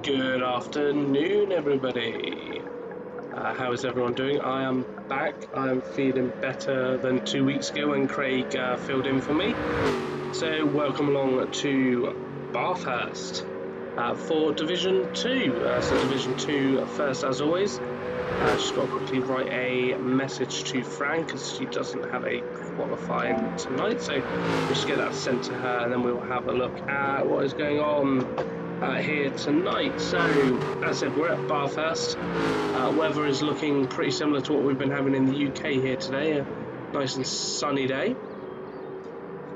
Good afternoon, everybody. How is everyone doing? I am back. I am feeling better than 2 weeks ago when Craig filled in for me. So welcome along to Bathurst for Division 2. So Division 2 first, as always. Just got to quickly write a message to Fran because she doesn't have a qualifying tonight. So we'll just get that sent to her and then we'll have a look at what is going on here tonight. So, as I said, we're at Bathurst. Weather is looking pretty similar to what we've been having in the UK here today. A nice and sunny day.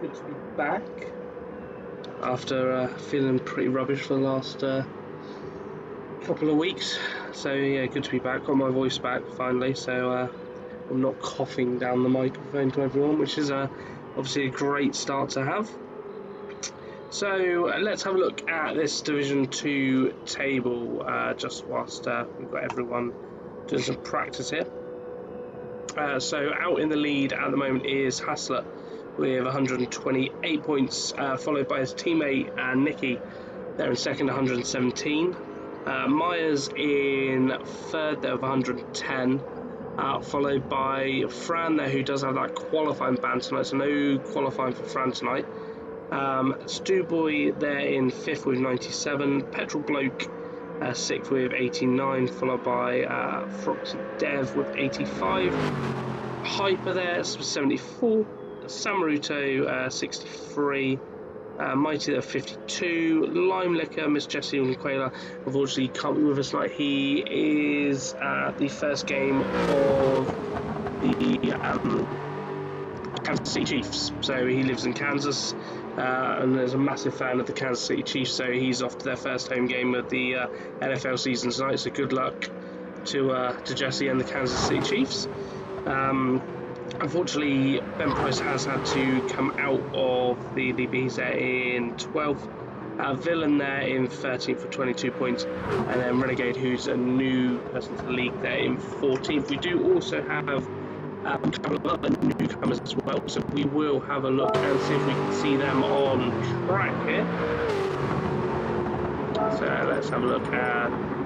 Good to be back after feeling pretty rubbish for the last couple of weeks. So yeah, good to be back. Got my voice back finally, so I'm not coughing down the microphone to everyone, which is obviously a great start to have. So let's have a look at this Division 2 table just whilst we've got everyone doing some practice here. So out in the lead at the moment is Hassler with 128 points, followed by his teammate Nicky. They're in second, 117. Myers in third, they're with 110. Followed by Fran there, who does have that qualifying ban tonight, so no qualifying for Fran tonight. Stewboy there in 5th with 97, Petrol Bloke 6th with 89, followed by Froxy Dev with 85, Hyper there with 74, Samaruto 63, Mighty there 52, Lime Liquor, Miss Jessie and Quayla unfortunately can't be with us tonight. He is at the first game of the Kansas City Chiefs, so he lives in Kansas and is a massive fan of the Kansas City Chiefs, so he's off to their first home game of the NFL season tonight, so good luck to Jesse and the Kansas City Chiefs. Unfortunately, Ben Price has had to come out of the league. He's there in 12th. Villain there in 13th for 22 points, and then Renegade, who's a new person to the league, there in 14th. We do also have a couple of other newcomers as well, so we will have a look and see if we can see them on track here. So let's have a look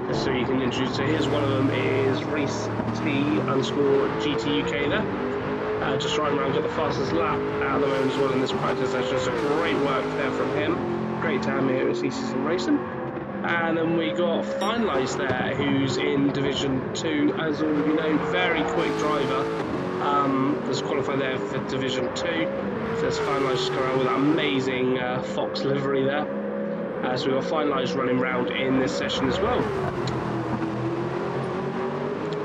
just so you can introduce. So here's one of them is Reese T_GT UK there. Just riding around, got the fastest lap at the moment as well in this practice session, so great work there from him. Great time here at Simracing. And then we got Finalize there, who's in Division 2, as all you know, very quick driver. Has qualified there for Division 2. So there's Finalize just going around with that amazing Fox livery there. So we've got Finalize running around in this session as well.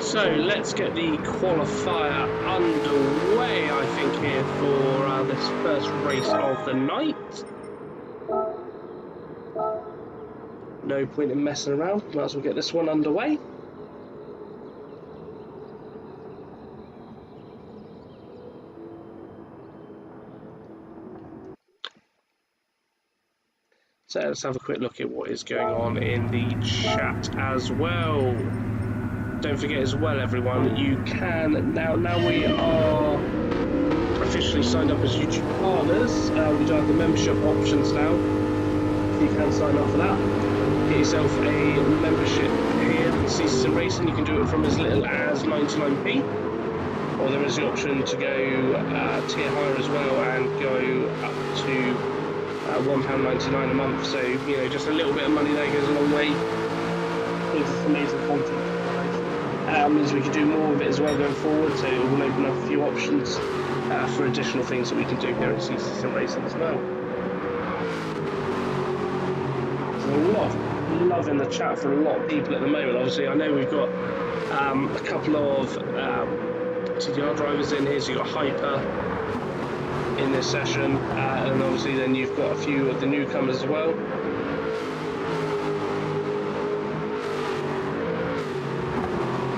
So let's get the qualifier underway, I think, here for this first race of the night. No point in messing around, might as well get this one underway. So let's have a quick look at what is going on in the chat as well. Don't forget as well, everyone, you can now we are officially signed up as YouTube partners. We do have the membership options now. You can sign up for that. Get yourself a membership here at Simracing. You can do it from as little as 99p, or there is the option to go tier higher as well and go up to £1.99 a month. So you know, just a little bit of money there goes a long way. It's amazing content. Means we can do more of it as well going forward, so it will open up a few options for additional things that we can do here at Simracing as well. There's a lot of love in the chat for a lot of people at the moment. Obviously, I know we've got a couple of TDR drivers in here, so you've got Hyper in this session, and obviously then you've got a few of the newcomers as well.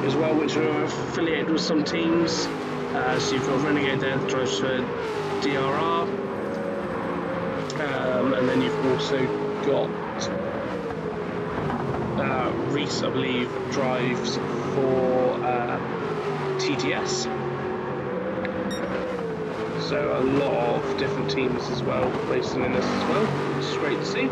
As well, which are affiliated with some teams. So you've got Renegade there that drives for DRR, and then you've also got Reese, I believe, drives for TTS. So a lot of different teams as well racing in this as well, which is great to see.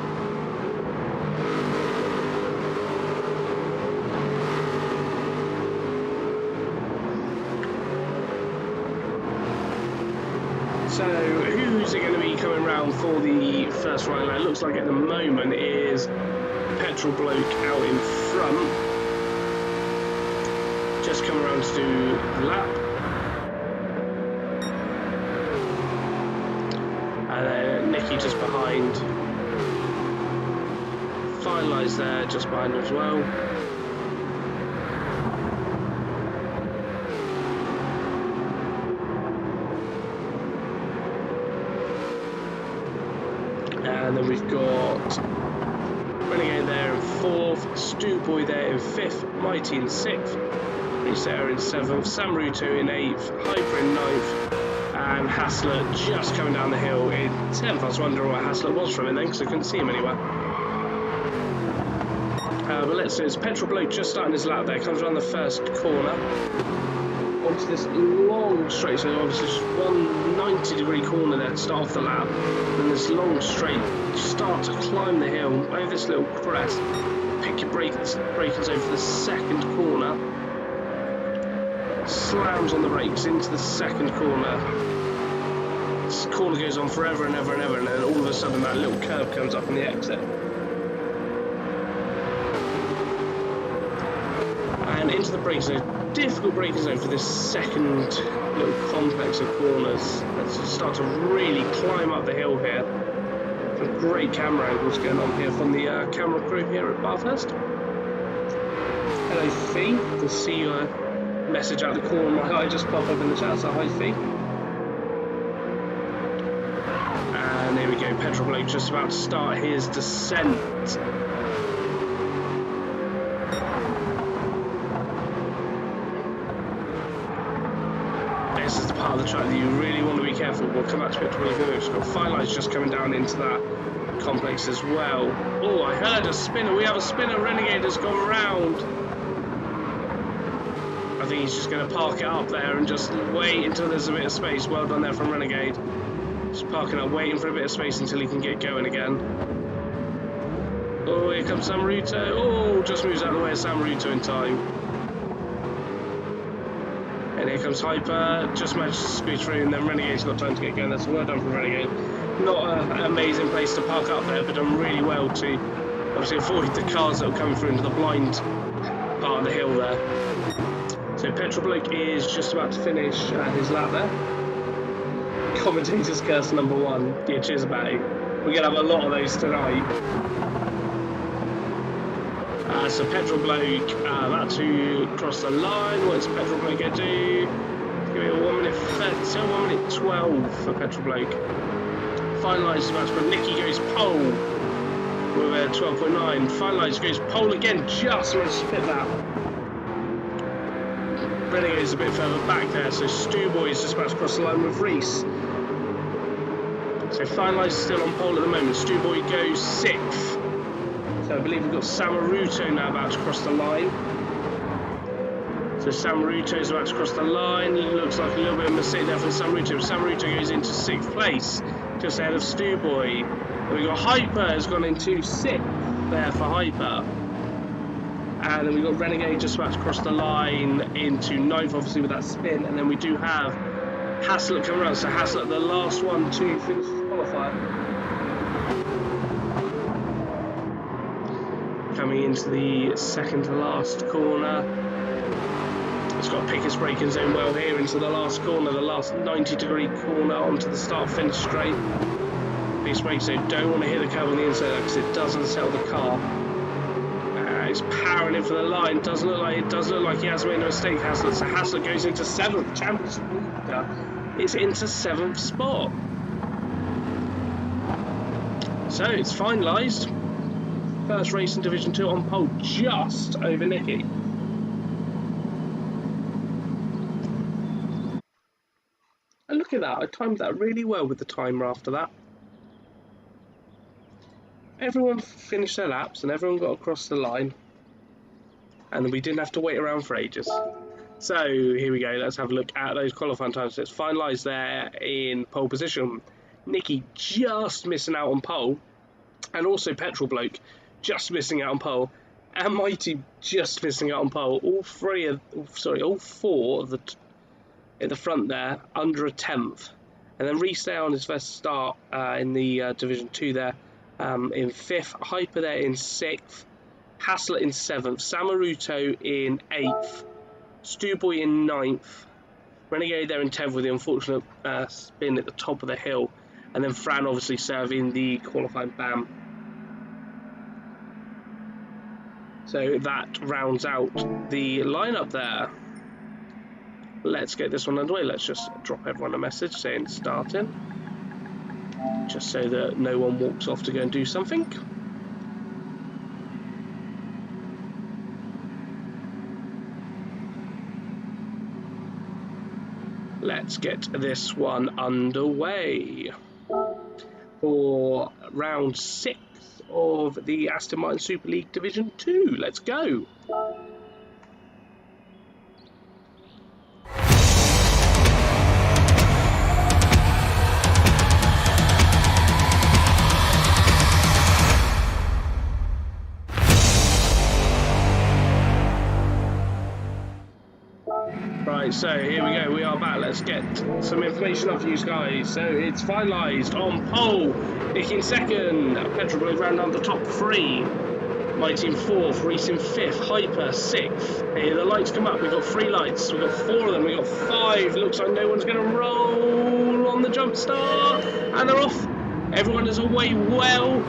going to be coming round for the first right lap. It looks like at the moment is Petrol Bloke out in front, just coming around to do the lap. And then Nicky just behind. Finalised there, just behind as well. And then we've got Renegade there in 4th, Stewboy there in 5th, Mighty in 6th, Reset in 7th, Samruto in 8th, Hyper in 9th, and Hassler just coming down the hill in 10th. I was wondering where Hassler was from it then because I couldn't see him anywhere. But let's see, it's Petrol Bloke just starting his lap there, comes around the first corner onto this long straight, so obviously just one 90-degree corner there to start off the lap, and this long straight, start to climb the hill over this little crest, pick your brakes over the second corner, slams on the brakes into the second corner. This corner goes on forever and ever and ever, and then all of a sudden that little curve comes up on the exit. And into the braking zone, difficult braking zone for this second little complex of corners. Let's start to really climb up the hill here. Some great camera angles going on here from the camera crew here at Bathurst. Hello Fee, to see your message out the corner of my eye just pop up in the chat, so hi Fee. And there we go, Petrol Bloke just about to start his descent. This is the part of the track that you really want to be careful. We'll come back to it really good. We've got Fire Lights just coming down into that complex as well. Oh, I heard a spinner. We have a spinner. Renegade has gone round. I think he's just going to park it up there and just wait until there's a bit of space. Well done there from Renegade. Just parking up, waiting for a bit of space until he can get going again. Oh, here comes Samruto. Oh, just moves out of the way of Samruto in time. And here comes Hyper, just managed to squeeze through, and then Renegade's got time to get going. That's well done from Renegade. Not an amazing place to park up there, but done really well to obviously avoid the cars that are coming through into the blind part of the hill there. So Petrol Bloke is just about to finish his lap there. Commentator's curse number 1. Yeah, cheers about it. We're going to have a lot of those tonight. So Petrol Bloke about to cross the line. What is Petrol Bloke going to do? Give me a 1 minute 30, so 1 minute 12 for Petrol Bloke. Finalised about to put Nicky goes pole with a 12.9. Finalised goes pole again, just managed to fit that. Renegade's a bit further back there, so Stewboy is just about to cross the line with Reese. So Finalised still on pole at the moment. Stewboy goes 6th. So I believe we've got Samruto now about to cross the line. So Samruto's about to cross the line. It looks like a little bit of a mistake there from Samruto. Samruto goes into 6th place, just ahead of Stewboy. And we've got Hyper has gone into 6th there for Hyper. And then we've got Renegade just about to cross the line into 9th, obviously with that spin. And then we do have Hassler coming around. So Hassler, the last one to finish his qualifier. Coming into the second to last corner. It's got to pick his braking zone well here into the last corner, the last 90-degree corner onto the start-finish straight. Pick his braking zone, don't want to hit the curb on the inside because it doesn't settle the car. He's powering in for the line. It does look like he has made a mistake, Hassler. So Hassler goes into 7th. Championship leader is into 7th spot. So it's finalised. First race in Division 2 on pole, just over Nicky. And look at that, I timed that really well with the timer after that. Everyone finished their laps and everyone got across the line. And we didn't have to wait around for ages. So here we go, let's have a look at those qualifying times. So it's finalised there in pole position. Nicky just missing out on pole. And also Petrol Bloke just missing out on pole, and Mighty just missing out on pole. All four of the at the front there under a 10th, And then Reese there on his first start in the Division 2 there in 5th. Hyper there in 6th. Hassler in 7th. Samaruto in 8th. Stewboy in 9th. Renegade there in 10th with the unfortunate spin at the top of the hill. And then Fran obviously serving the qualifying BAM. So that rounds out the lineup there. Let's get this one underway. Let's just drop everyone a message saying starting, just so that no one walks off to go and do something. Let's get this one underway for round 6 of the Aston Martin Super League Division 2. Let's go. Right, so here we go, we are back. Let's get some information off you guys. So it's finalised on pole, Nick in 2nd, Petrol round on the top 3, my team 4th, Reese in 5th, Hyper 6th. Here the lights come up, we've got 3 lights, we've got 4 of them, we've got 5, looks like no one's going to roll on the jump start, and they're off. Everyone is away well.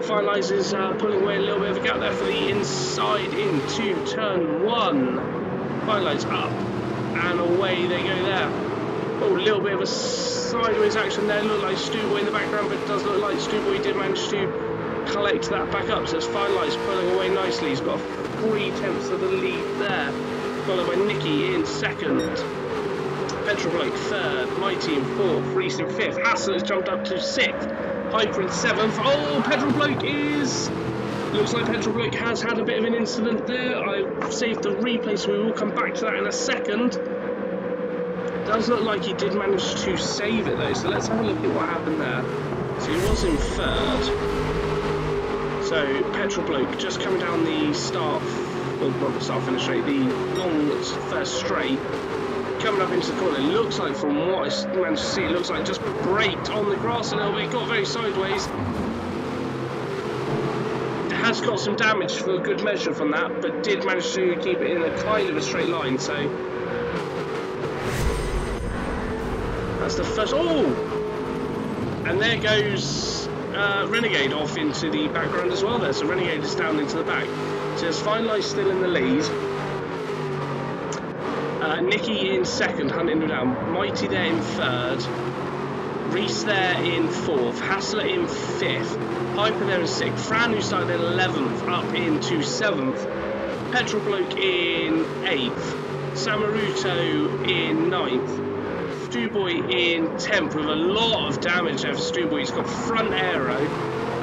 Finalises pulling away a little bit of a gap there for the inside into turn 1. Lights up and away they go there. Oh, a little bit of a sideways action there. Looked like Stewboy in the background, but it does look like Stewboy did manage to collect that back up. So it's Firelights pulling away nicely. He's got 3/10 of the lead there, followed by Nicky in 2nd, Petrol Bloke 3rd, my team 4th, Reese in 5th, Hassel has jumped up to 6th, Hyper in 7th. Oh, Petrol Bloke is... Looks like Petrol Bloke has had a bit of an incident there. I've saved the replay, so we will come back to that in a second. Does look like he did manage to save it though, so let's have a look at what happened there. So he was in 3rd. So Petrol Bloke just coming down the start, well not the start finish straight, the long first straight, coming up into the corner. It looks like, from what I managed to see, it looks like just braked on the grass a little bit, got very sideways. Has got some damage for a good measure from that, but did manage to keep it in a kind of a straight line. So that's the first. Oh, and there goes Renegade off into the background as well there. So Renegade is down into the back. So there's Finelight still in the lead. Nicky in 2nd, hunting him down. Mighty there in 3rd. Reese there in 4th. Hassler in 5th. Hyper there in 6th, Fran who started in 11th up into 7th, Petrol Bloke in 8th, Samaruto in 9th, Stewboy in 10th with a lot of damage there for Stewboy. He's got front aero,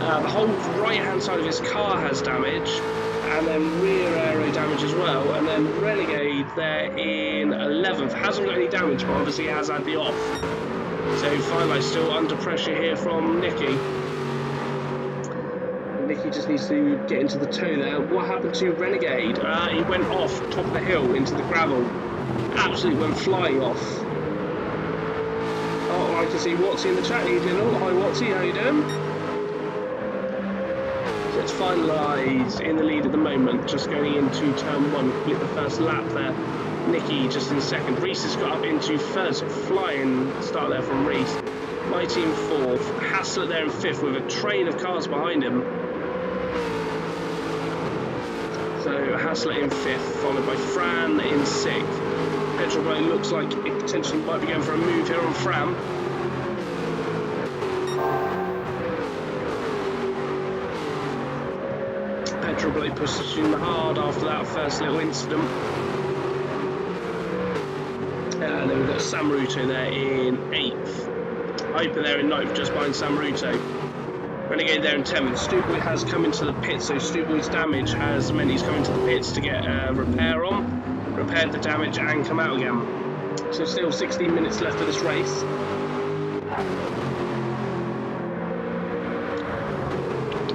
the whole right hand side of his car has damage, and then rear aero damage as well, and then Renegade there in 11th, hasn't got any damage but obviously has had the off. So Firelight still under pressure here from Nicky. Nicky just needs to get into the toe there. What happened to Renegade? He went off top of the hill into the gravel. Absolutely went flying off. Oh, I can see Watsy in the chat. Evening all. Hi Watsy, how you doing? So it's Finalised in the lead at the moment, just going into turn 1, complete the first lap there. Nicky just in 2nd. Reese has got up into 3rd, so flying start there from Reese. My team 4th. Hassler there in 5th with a train of cars behind him. So Hassler in 5th, followed by Fran in 6th. Petrol Bloke looks like it potentially might be going for a move here on Fran. Petrol Bloke pushing hard after that first little incident. And then we've got Samaruto there in 8th. Hyper there in 9th, just behind Samaruto. Renegade there in 10th. Stewboy has come into the pits, so Stewboy's damage has meant he's come into the pits to get repair on, repaired the damage and come out again. So still 16 minutes left of this race.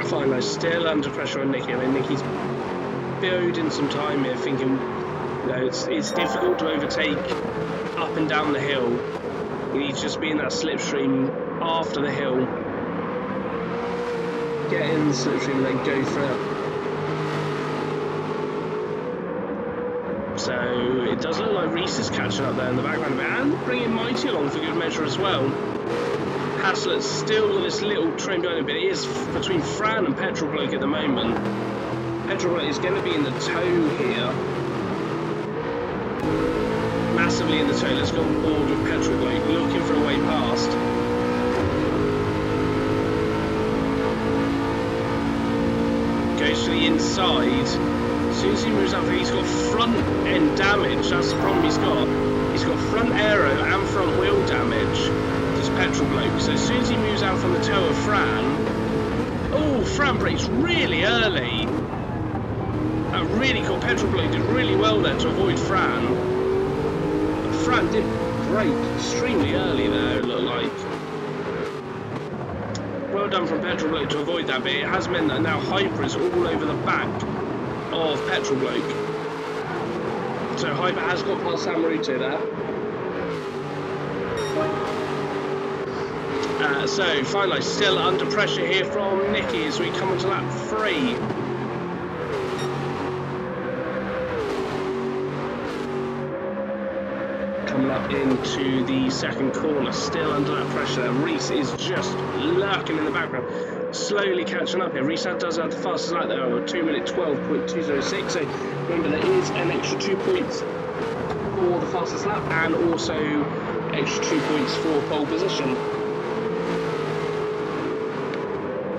Fine, still under pressure on Nicky. I mean, Nicky's building some time here, thinking, you know, it's difficult to overtake up and down the hill. We need to just be in that slipstream after the hill. Get in the slipstream and then go for it. So it does look like Reese is catching up there in the background a bit, and bringing Mighty along for good measure as well. Haslett's still got this little train behind him, but it is between Fran and Petrol Bloke at the moment. Petrol Bloke is going to be in the tow here. Massively in the tow. Let's go on board with Petrol Bloke, looking for a way past. Goes to the inside. As soon as he moves up, he's got front end damage. That's the problem he's got. He's got front aero and front wheel damage. This Petrol Bloke. So as soon as he moves out from the toe of Fran, oh, Fran brakes really early. That really cool. Petrol Bloke did really well there to avoid Fran. But Fran did brake extremely early there, it looked like. Well done from Petrol Bloke to avoid that, but it has meant that now Hyper is all over the back of Petrol Bloke. So Hyper has got past Samruto there. So finally still under pressure here from Nicky as we come onto lap 3. Coming up into the second corner, still under that pressure there. Reese is just lurking in the background, slowly catching up here. Reese does have the fastest lap there, 2 minute 12.206. So remember, there is an extra 2 points for the fastest lap and also extra 2 points for pole position.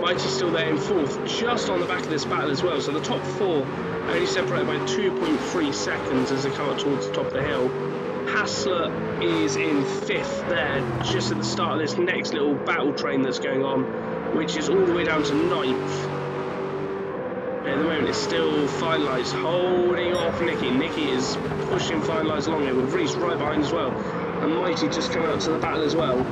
Mighty's still there in 4th, just on the back of this battle as well. So the top 4 only separated by 2.3 seconds as they come up towards the top of the hill. Hassler is in 5th there, just at the start of this next little battle train that's going on, which is all the way down to 9th. At the moment it's still finalised, holding off Nicky. Nicky is pushing finalised along here with Reese right behind as well. And Mighty just coming up to the battle as well.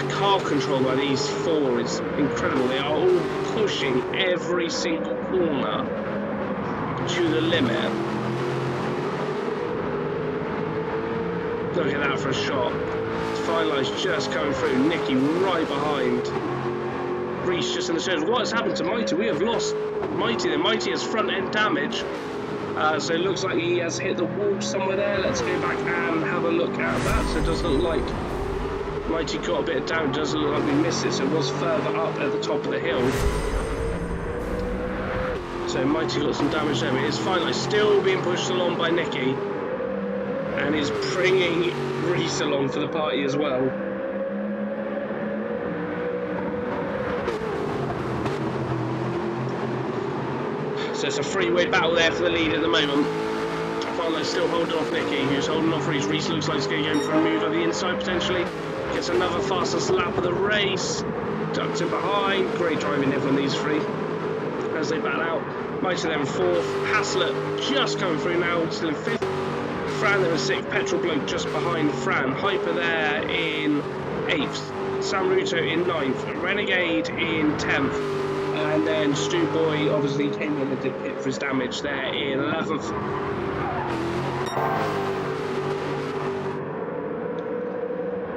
Car control by these 4 is incredible. They are all pushing every single corner to the limit. Look at that for a shot. Finalised just coming through. Nicky right behind. Reese just in the surge. What has happened to Mighty? We have lost Mighty. The Mighty has front end damage. So it looks like he has hit the wall somewhere there. Let's go back and have a look at that. So it does look like Mighty got a bit of damage. Doesn't look like we missed it. So it was further up at the top of the hill. So Mighty got some damage there. But it's finally still being pushed along by Nicky. And is bringing Reese along for the party as well. So it's a three-way battle there for the lead at the moment. Farlow still holding off Nicky, who's holding off Reese. Reese looks like he's going to go for a move on the inside potentially. Gets another fastest lap of the race. Ducks in behind. Great driving there from these 3 as they battle out. Mighty there in 4th. Haslett just coming through now, still in 5th. Fran there in 6th. Petrol Bloke just behind Fran. Hyper there in 8th. Samruto in 9th. Renegade in 10th. And then Stu Boy obviously came in and did pit for his damage there in 11th.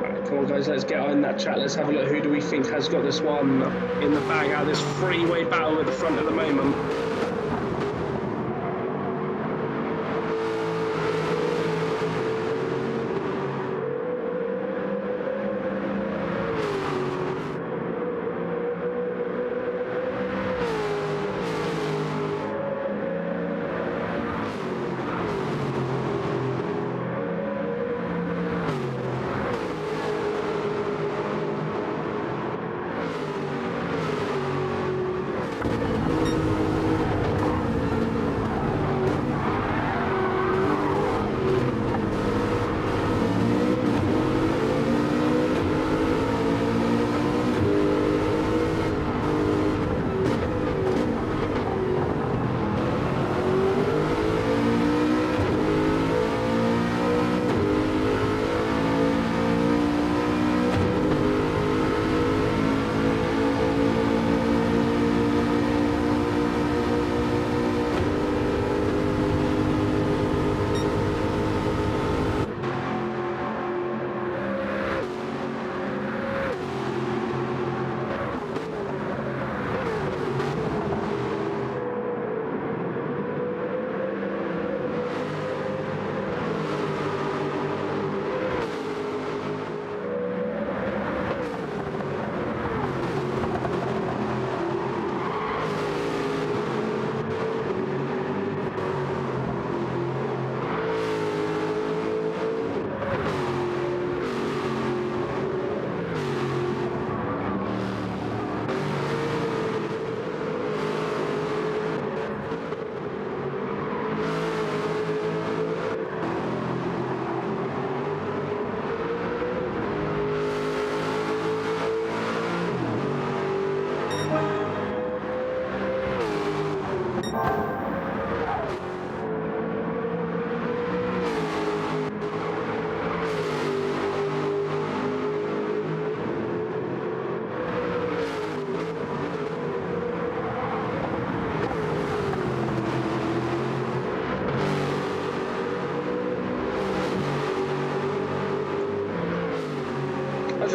Right, come on guys, let's get on that chat. Let's have a look. Who do we think has got this one in the bag out of this three-way battle at the front at the moment?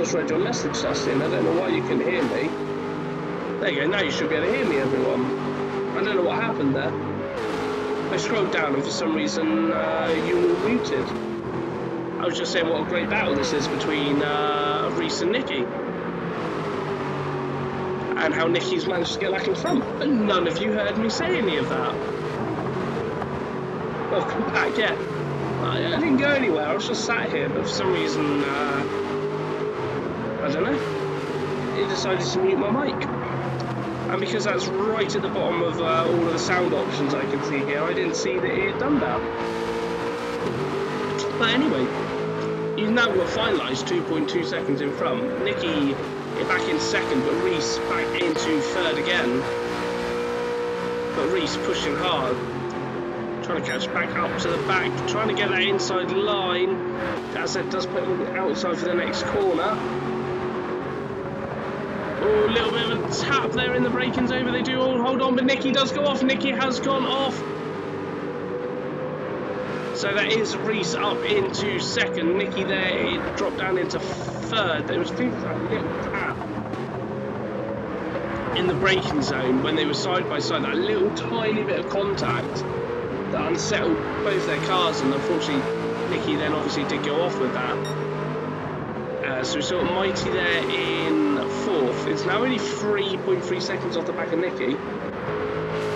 just read your message, Dustin. I don't know why you couldn't hear me. There you go, now you should be able to hear me, everyone. I don't know what happened there. I scrolled down and for some reason you were muted. I was just saying what a great battle this is between Reese and Nikki. And how Nikki's managed to get back in front. But none of you heard me say any of that. Welcome back, yeah. I didn't go anywhere, I was just sat here, but for some reason, I don't know, it decided to mute my mic. And because that's right at the bottom of all of the sound options I can see here, I didn't see that it had done that. But anyway, you've now got finalised 2.2 seconds in front. Nikki back in second, but Reese back into third again. But Reese pushing hard. Trying to catch back up to the back, trying to get that inside line. As it does put it outside for the next corner. Oh, a little bit of a tap there in the break-ins over. They do all hold on, but Nikki does go off. Nikki has gone off. So that is Reese up into second. Nikki there, it dropped down into third. There was that little tap in the braking zone when they were side by side. That little tiny bit of contact that unsettled both their cars, and unfortunately Nikki then obviously did go off with that. So we saw Mighty there in fourth. It's now only 3.3 seconds off the back of Nikki.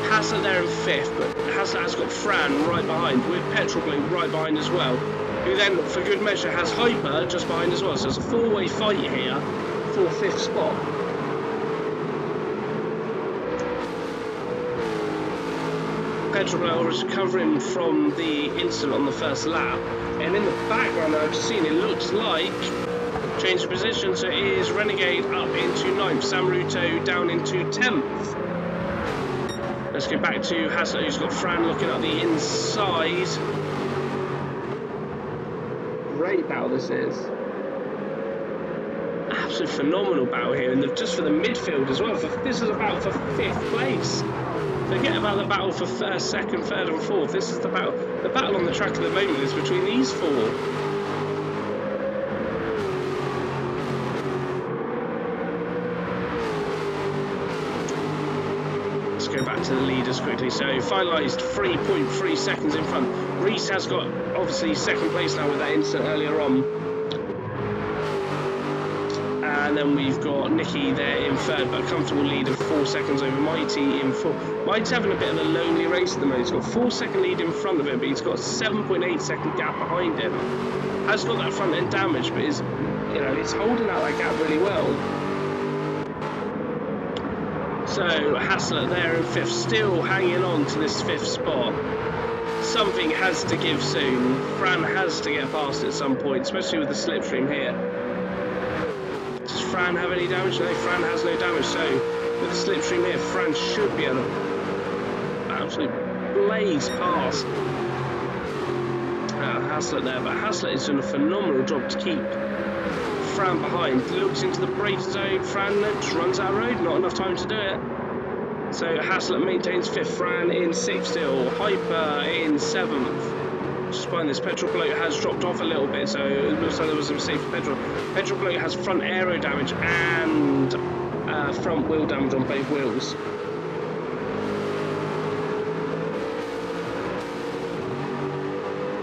Hassler there in fifth, but Hassler has got Fran right behind, with Petrol Blue right behind as well, who then for good measure has Hyper just behind as well. So it's a four-way fight here for fifth spot. Petrol Blower is recovering from the incident on the first lap, and in the background I've just seen it looks like change of position, so it is Renegade up into 9th, Samruto down into 10th. Let's go back to Hassler, who's got Fran looking at the inside. Great battle this is. Absolutely phenomenal battle here, and just for the midfield as well. This is a battle for 5th place. Forget about the battle for first, second, third and fourth. This is the battle. The battle on the track at the moment is between these four. Let's go back to the leaders quickly. So finalised 3.3 seconds in front. Reese has got obviously second place now with that incident earlier on. And then we've got Nikki there in third, but a comfortable lead of 4 seconds over Mighty in fourth. Mighty's having a bit of a lonely race at the moment. He's got a 4-second lead in front of him, but he's got a 7.8 second gap behind him. Has got that front end damage, but is, you know, it's holding out that gap really well. So Hassler there in fifth, still hanging on to this 5th spot. Something has to give soon. Fran has to get past at some point, especially with the slipstream here. Does Fran have any damage? No, Fran has no damage. So with the slipstream here, Fran should be able to absolutely blaze past Hassler there. But Hassler is doing a phenomenal job to keep Fran behind. Looks into the brake zone. Fran just runs out of road. Not enough time to do it. So Hassler maintains 5th. Fran in 6th still. Hyper in 7th. Just behind this, Petrol Bloke has dropped off a little bit, so it looks like there was a mistake for Petrol. Petrol Bloke has front aero damage and front wheel damage on both wheels.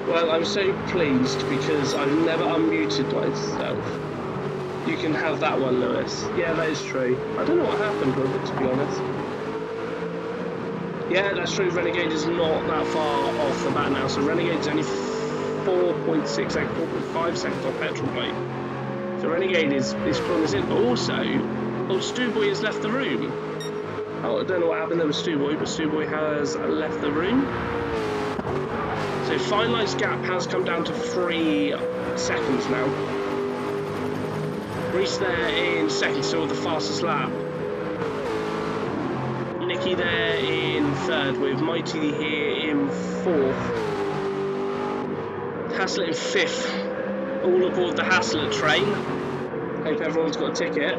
Well, I'm so pleased because I've never unmuted myself. You can have that one, Lewis. Yeah, that is true. I don't know what happened with it, to be honest. Yeah, that's true. Renegade is not that far off the bat now. So Renegade's only 4.6 seconds, 4.5 seconds off Petrol Blade. So Renegade is pulling this in. But also, old Stewboy has left the room. Oh, I don't know what happened there with Stewboy, but Stewboy has left the room. So finalised gap has come down to 3 seconds now. Reese there in second, still the fastest lap. Nikki there in third, with Mighty here in fourth. Hassler in fifth. All aboard the Hassler train. Hope everyone's got a ticket.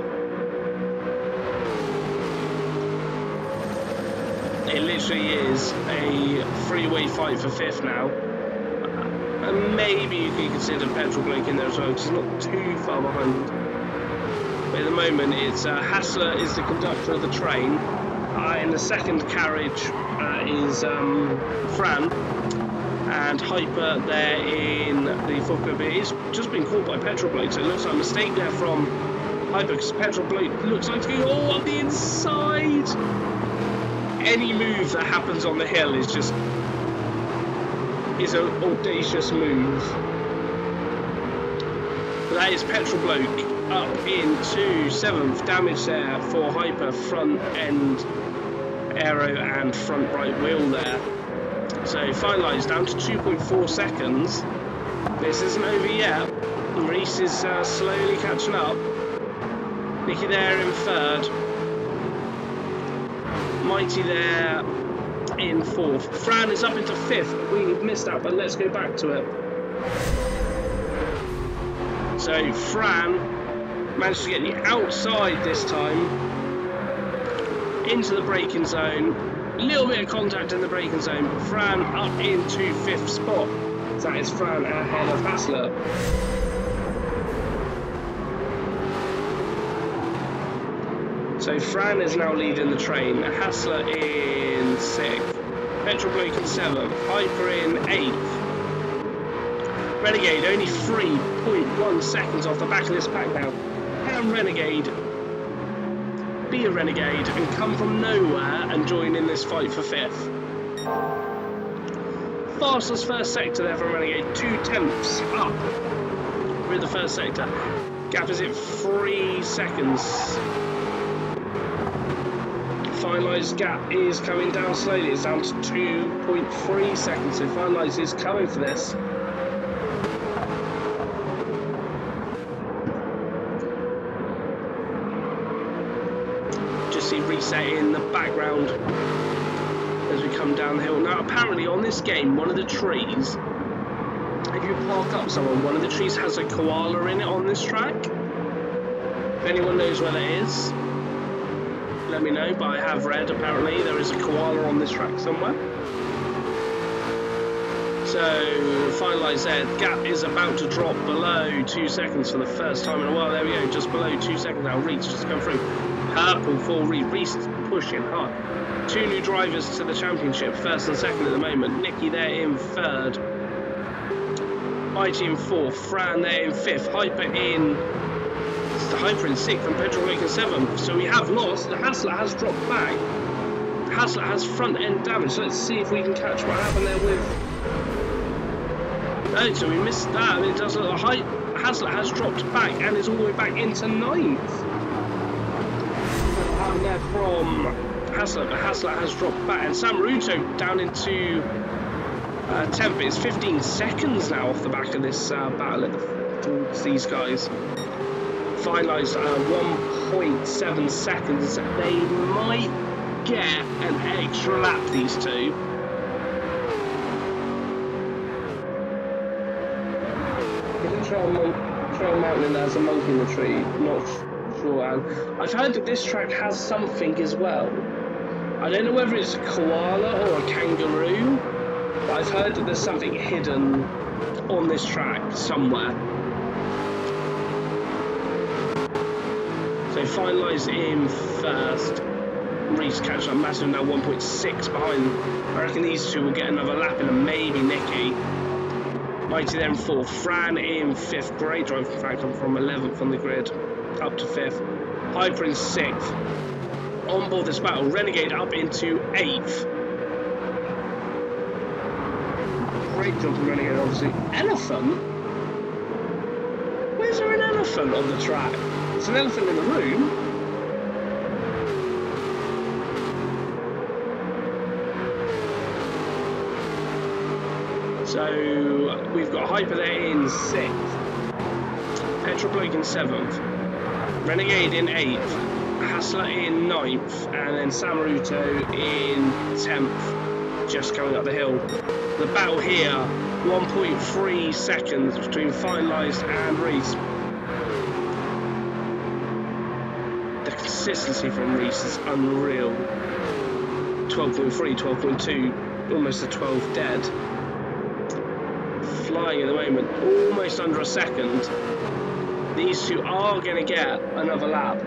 It literally is a three-way fight for fifth now. And maybe you can consider Petrol Blake in there as well, because he's not too far behind. But at the moment, it's Hassler is the conductor of the train. In the second carriage is Fran, and Hyper there in the fourth group. It is just been caught by Petrol Bloke, so it looks like a mistake there from Hyper, because Petrol Bloke looks like it's going all on the inside. Any move that happens on the hill is an audacious move. But that is Petrol Bloke up into 7th. Damage there for Hyper, front end aero and front right wheel there. So finalised down to 2.4 seconds. This isn't over yet. Reese is slowly catching up. Nicky there in 3rd. Mighty there in 4th. Fran is up into 5th. We missed out, but let's go back to it. So Fran managed to get the outside this time into the braking zone. A little bit of contact in the braking zone, but Fran up into 5th spot. So that is Fran ahead of Hassler. So Fran is now leading the train. Hassler in 6th. Petrol Bloke in 7th. Hyper in 8th. Renegade only 3.1 seconds off the back of this pack now. Can Renegade be a renegade and come from nowhere and join in this fight for 5th? Fastest first sector there for Renegade, 2/10 up with the first sector. Gap is at 3 seconds. Finalised gap is coming down slowly, it's down to 2.3 seconds, so Finalised is coming for this. Just see Reset in the background as we come down the hill. Now apparently on this game, one of the trees, if you park up someone, one of the trees has a koala in it on this track. If anyone knows where that is, let me know, but I have read apparently there is a koala on this track somewhere. So finalised there, gap is about to drop below 2 seconds for the first time in a while. There we go, just below 2 seconds now. Reese just come through. Purple for Reese. Reese pushing hard. 2 new drivers to the championship, 1st and 2nd at the moment. Nicky there in 3rd. Mighty in 4th. Fran there in 5th. Hyper in 6th and Petrol Bloke in 7th. So we have lost. The Hassler has dropped back. Hassler has front end damage. So let's see if we can catch what happened there with. Oh, so we missed that. And it does look like Hassler has dropped back and is all the way back into 9th. There from Hassler, but Hassler has dropped back, and Samruto down into 10th. It's 15 seconds now off the back of this battle towards these guys. Finalised 1.7 seconds. They might get an extra lap, these two. Trail Mountain has a monkey in the tree. Not sure. I've heard that this track has something as well. I don't know whether it's a koala or a kangaroo, but I've heard that there's something hidden on this track somewhere. So finalised in 1st. Reese catching up massive now, 1.6 behind. I reckon these two will get another lap in, and maybe Nicky. Mighty there in 4th. Fran in 5th. Great drive from Fran, come from 11th on the grid up to 5th. Hyper in 6th. On board this battle, Renegade up into 8th. Great jump from Renegade, obviously. Elephant? Where's there an elephant on the track? There's an elephant in the room. So we've got Hyper there in 6th. Petrol Bloke in 7th. Renegade in 8th. Hassler in 9th, and then Samruto in 10th, just coming up the hill. The battle here, 1.3 seconds between Finalised and Reese. The consistency from Reese is unreal. 12.3, 12.2, almost a 12 dead. Flying at the moment, almost under a second. These two are going to get another lap.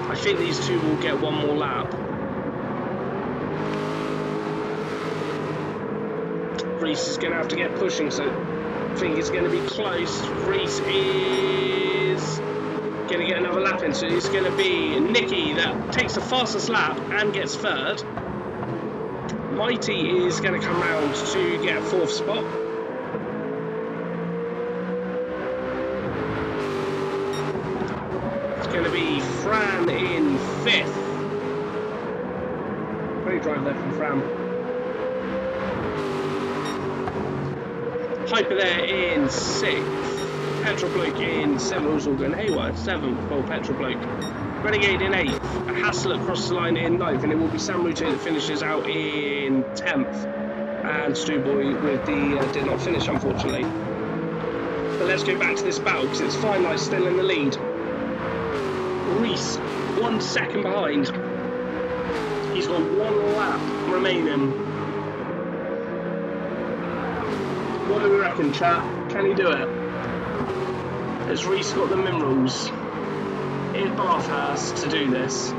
I think these two will get one more lap. Reese is going to have to get pushing, so I think it's going to be close. Reese is going to get another lap in, so it's going to be Nicky that takes the fastest lap and gets third. Mighty is going to come round to get fourth spot. It's going to be Fran in fifth. Great drive there from Fran. Hyper there in sixth. Petrol Bloke in seventh. Was all going haywire. Seventh for Petrol Bloke. Renegade in eighth. Hassler across the line in ninth, and it will be Samracing that finishes out in 10th. And Stewboy with the did not finish, unfortunately. But let's go back to this battle because it's finalised, still in the lead. Reese 1 second behind. He's got one lap remaining. What do we reckon, chat? Can he do it? Has Reese got the minerals in Bathurst to do this?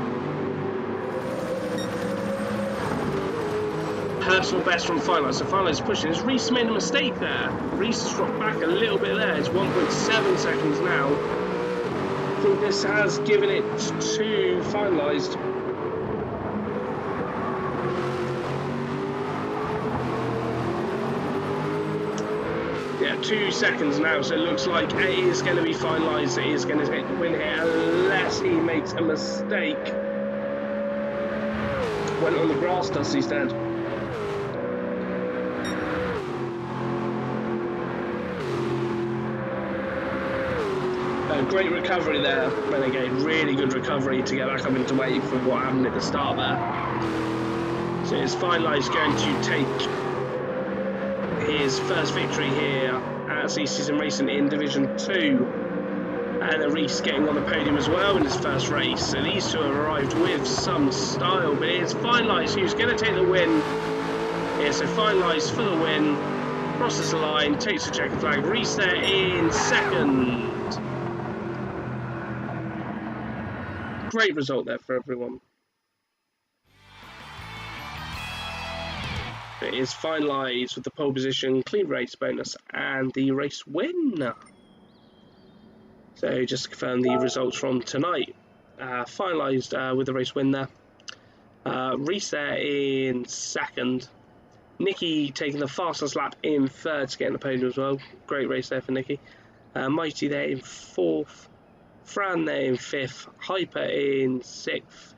Personal best from Finalize. So Finalize is pushing. Has Reese made a mistake there? Reese has dropped back a little bit there. It's 1.7 seconds now. I think this has given it to Finalized. Yeah, 2 seconds now, so it looks like A is going to be finalised. A is going to take the win here unless he makes a mistake. Went on the grass dust instead. Great recovery there, Renegade. Really good recovery to get back up into weight for what happened at the start there. So it's finalised going to take his first victory here at Simracing in Division 2, and Reese getting on the podium as well in his first race. So these two have arrived with some style, but it's finalised who's going to take the win. Yeah, so finalised for the win, crosses the line, takes the checkered flag. Reese there in second. Great result there for everyone. It is finalised with the pole position, clean race bonus, and the race win. So just to confirm the results from tonight. Finalised with the race win there. Reese there in second. Nicky taking the fastest lap in third to get in the podium as well. Great race there for Nicky. Mighty there in fourth. Fran there in fifth. Hyper in sixth.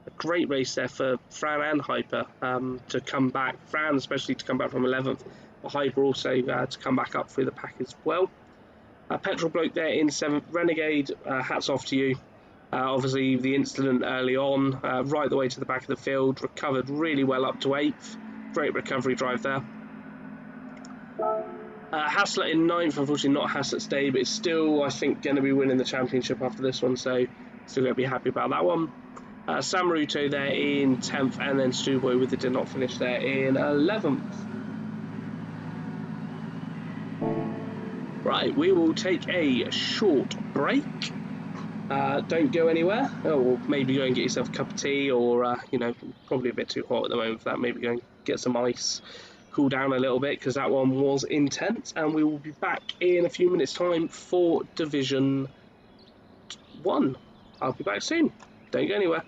A great race there for Fran and Hyper to come back. Fran especially to come back from 11th, but Hyper also to come back up through the pack as well. Petrol Bloke there in 7th. Renegade, hats off to you. Obviously the incident early on, right the way to the back of the field, recovered really well up to 8th. Great recovery drive there. Hassler in 9th, unfortunately not Hassler's day, but it's still, I think, going to be winning the championship after this one, so still going to be happy about that one. Samruto there in 10th, and then Stewboy with the did not finish there in 11th. Right, we will take a short break. Don't go anywhere. Or maybe go and get yourself a cup of tea, or, you know, probably a bit too hot at the moment for that. Maybe go and get some ice, cool down a little bit, because that one was intense. And we will be back in a few minutes' time for Division 1. I'll be back soon. Don't go anywhere.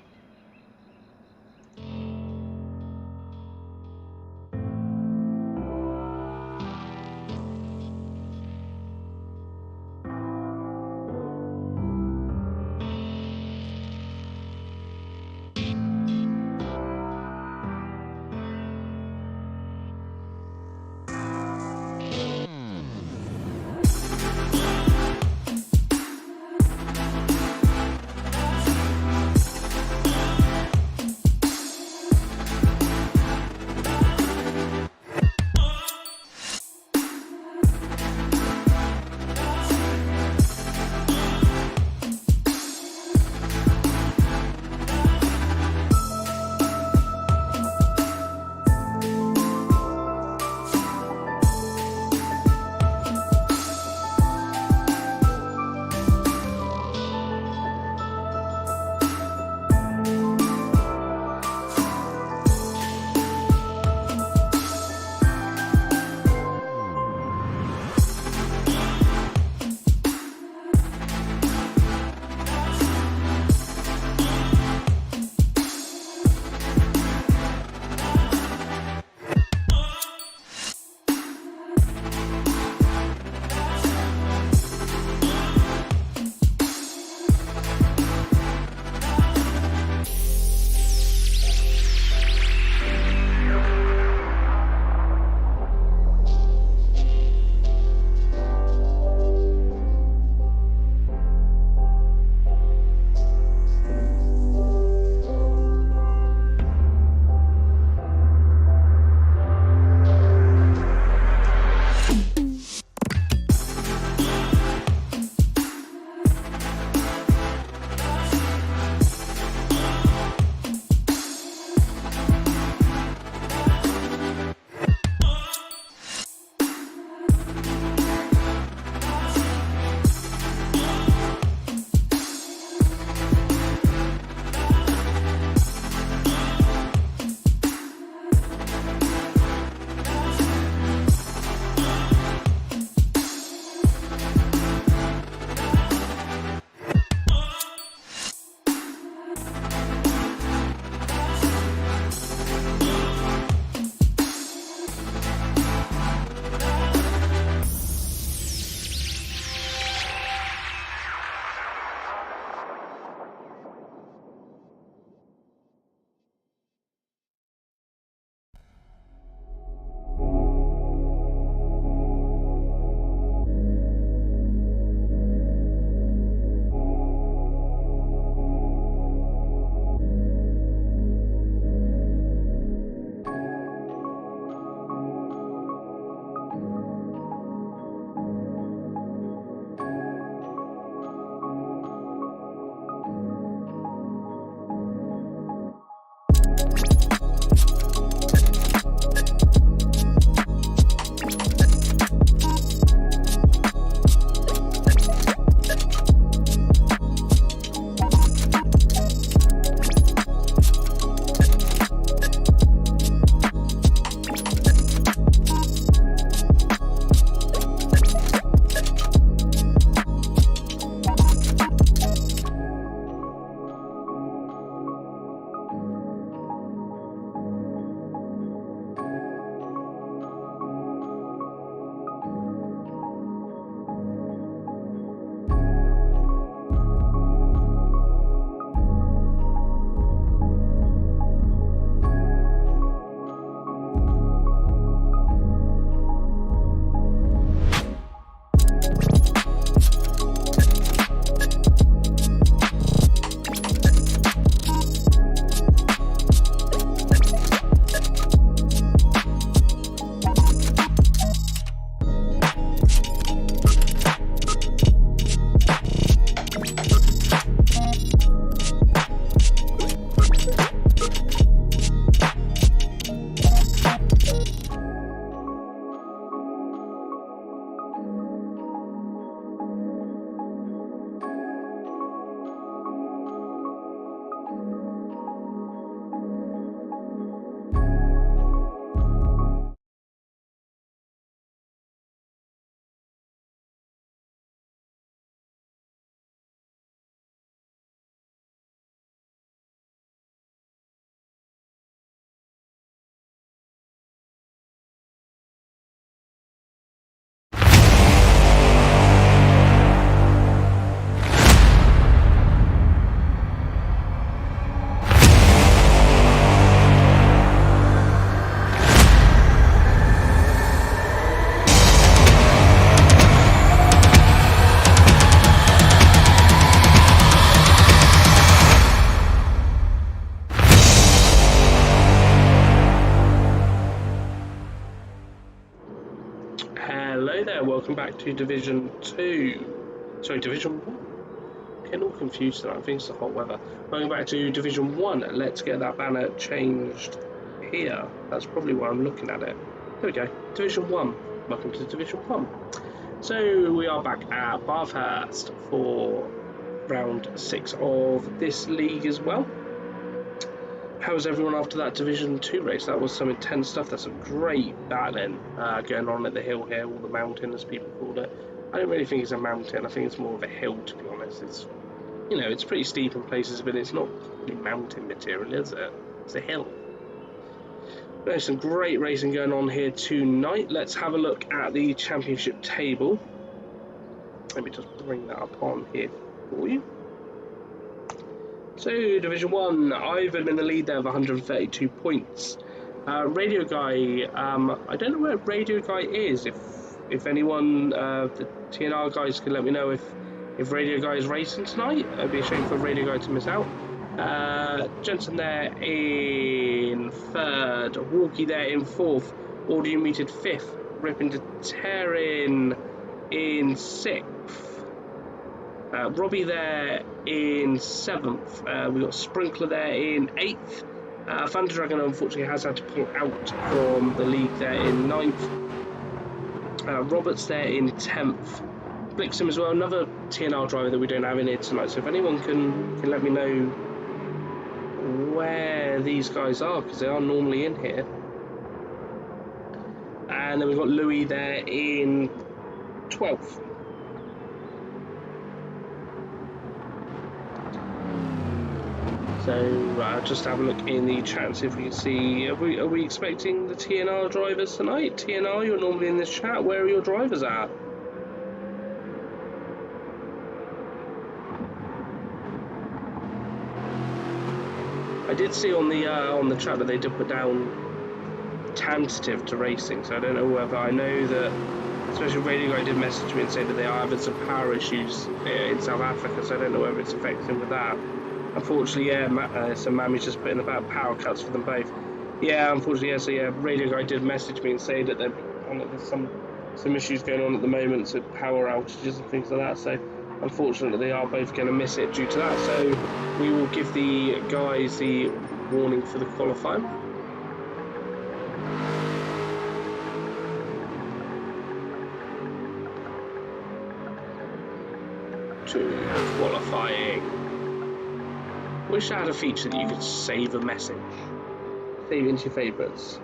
welcome back to Division 2. Sorry, Division 1? Getting all confused tonight, I think it's the hot weather. Welcome back to Division 1. Let's get that banner changed here. That's probably where I'm looking at it. There we go, Division 1. Welcome to Division 1. So we are back at Bathurst for round 6 of this league as well. How was everyone after that Division 2 race? That was some intense stuff. There's some great battling going on at the hill here, or the mountain as people call it. I don't really think it's a mountain, I think it's more of a hill, to be honest. It's, you know, it's pretty steep in places, but it's not really mountain material, is it? It's a hill. There's some great racing going on here tonight. Let's have a look at the championship table. Let me just bring that up on here for you. So, Division 1, Ivan in the lead there of 132 points. Radio Guy, I don't know where Radio Guy is. If anyone, the TNR guys can let me know if Radio Guy is racing tonight. It'd be a shame for Radio Guy to miss out. Jensen there in 3rd, Walkie there in 4th, Audio Muted 5th, Ripping to Tearing in 6th. Robbie there in 7th, we've got Sprinkler there in 8th, Thunder Dragon unfortunately has had to pull out from the league there in 9th, Roberts there in 10th, Blixham as well, another TNR driver that we don't have in here tonight, so if anyone can let me know where these guys are, because they are normally in here. And then we've got Louis there in 12th. So just have a look in the chat and see if we can see, are we expecting the TNR drivers tonight? TNR, you're normally in this chat, where are your drivers at? I did see on the chat that they did put down tentative to racing, so I don't know whether, I know that especially Radio Guy did message me and say that they are having some power issues in South Africa, so I don't know whether it's affecting with that. Unfortunately, yeah, so Mammy's just putting about power cuts for them both. Yeah, unfortunately, yeah, so yeah, Radio Guy did message me and say that there's some issues going on at the moment, so power outages and things like that, so unfortunately they are both going to miss it due to that, so we will give the guys the warning for the qualifying. To qualifying. Wish I had a feature that you could save a message. Save into your favourites.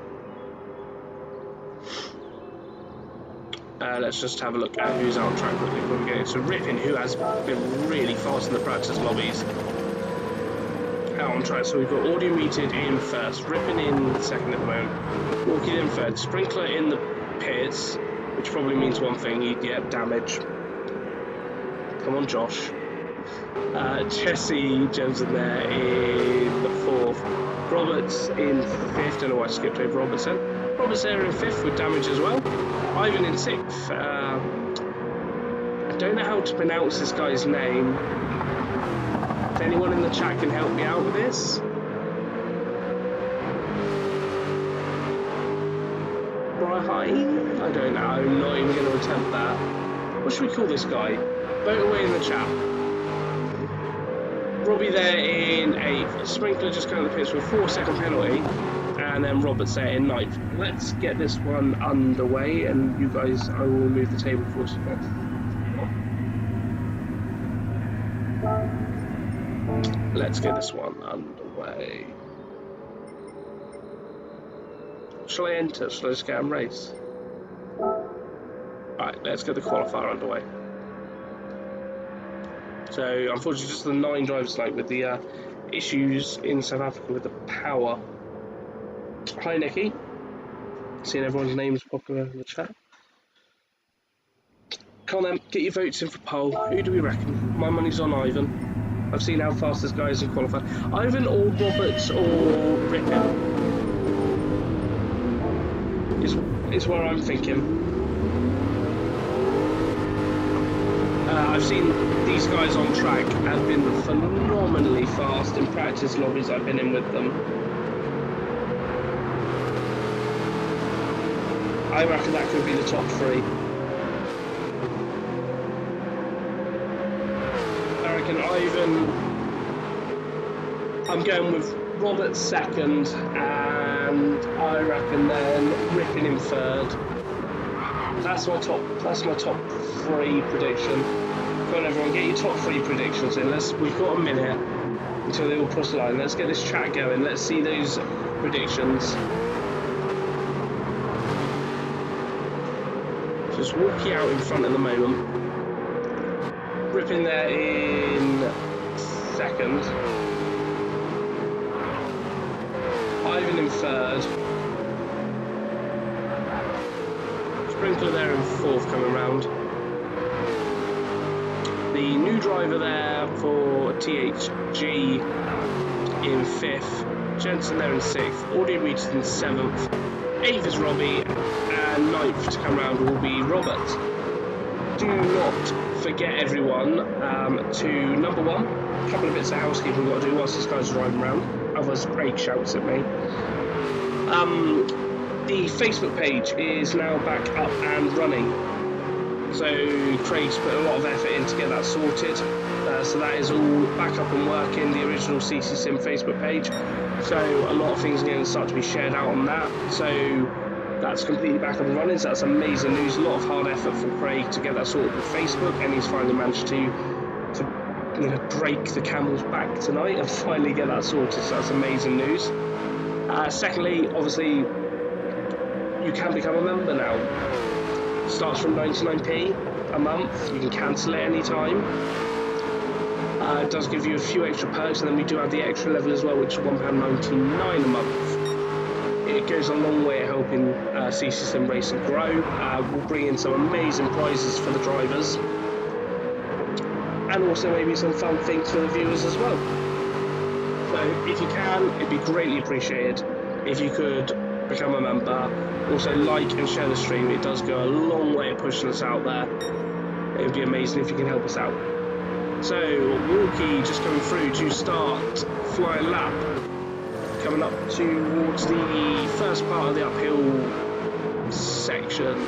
Let's just have a look at who's out on track quickly before we get it. So Rippin, who has been really fast in the practice lobbies, out on track. So we've got Audio Muted in 1st, Rippin in 2nd at the moment, Walking in 3rd, Sprinkler in the pits, which probably means one thing, he'd get damage. Come on, Josh. Jesse Jensen there in the 4th, Roberts in 5th, don't know why I skipped over Robertson. Roberts there in 5th with damage as well. Ivan in 6th. I don't know how to pronounce this guy's name. If anyone in the chat can help me out with this. Brahine? I don't know, I'm not even going to attempt that. What should we call this guy? Vote away in the chat. Robbie there in 8th, Sprinkler just going to the pits with a 4-second penalty, and then Roberts there in 9th. Let's get this one underway, and you guys, I will move the table for us. Let's get this one underway. Shall I enter? Shall I just get and race? Right, let's get the qualifier underway. So, unfortunately, just the 9 drivers tonight with the issues in South Africa with the power. Hi, Nicky. Seeing everyone's names popular in the chat. Come on then, get your votes in for poll. Who do we reckon? My money's on Ivan. I've seen how fast this guy is in qualifying. Ivan or Roberts or Rippin is where I'm thinking. I've seen these guys on track have been phenomenally fast in practice lobbies I've been in with them. I reckon that could be the top 3. second, Ivan. I'm going with Robert second, and I reckon then Rippin in third. That's my top 3 prediction. Come on, everyone, get your top 3 predictions in. We've got a minute until they all cross the line. Let's get this chat going. Let's see those predictions. Just walking out in front at the moment. Rippin there in second. Ivan in third. Sprinkler there in fourth coming round. The new driver there for THG in fifth. Jensen there in sixth. Audio Reads in seventh. Eighth is Robbie. And ninth to come round will be Robert. Do not forget, everyone, to number one, a couple of bits of housekeeping we've got to do whilst this guy's driving around. Otherwise, Craig shouts at me. The Facebook page is now back up and running. So Craig's put a lot of effort in to get that sorted. So that is all back up and working, the original CC Sim Facebook page. So a lot of things are going to start to be shared out on that. So that's completely back up and running. So that's amazing news. A lot of hard effort from Craig to get that sorted with Facebook, and he's finally managed to break the camel's back tonight and finally get that sorted. So that's amazing news. Secondly, obviously, you can become a member now. It starts from 99p a month. You can cancel it anytime. It does give you a few extra perks, and then we do have the extra level as well, which is £1.99 a month. It goes a long way at helping CC Simracing grow. We'll bring in some amazing prizes for the drivers, and also maybe some fun things for the viewers as well. So if you can, it'd be greatly appreciated if you could become a member. Also like and share the stream. It does go a long way at pushing us out there. It would be amazing if you can help us out. So Walkie just coming through to start flying lap, coming up towards the first part of the uphill section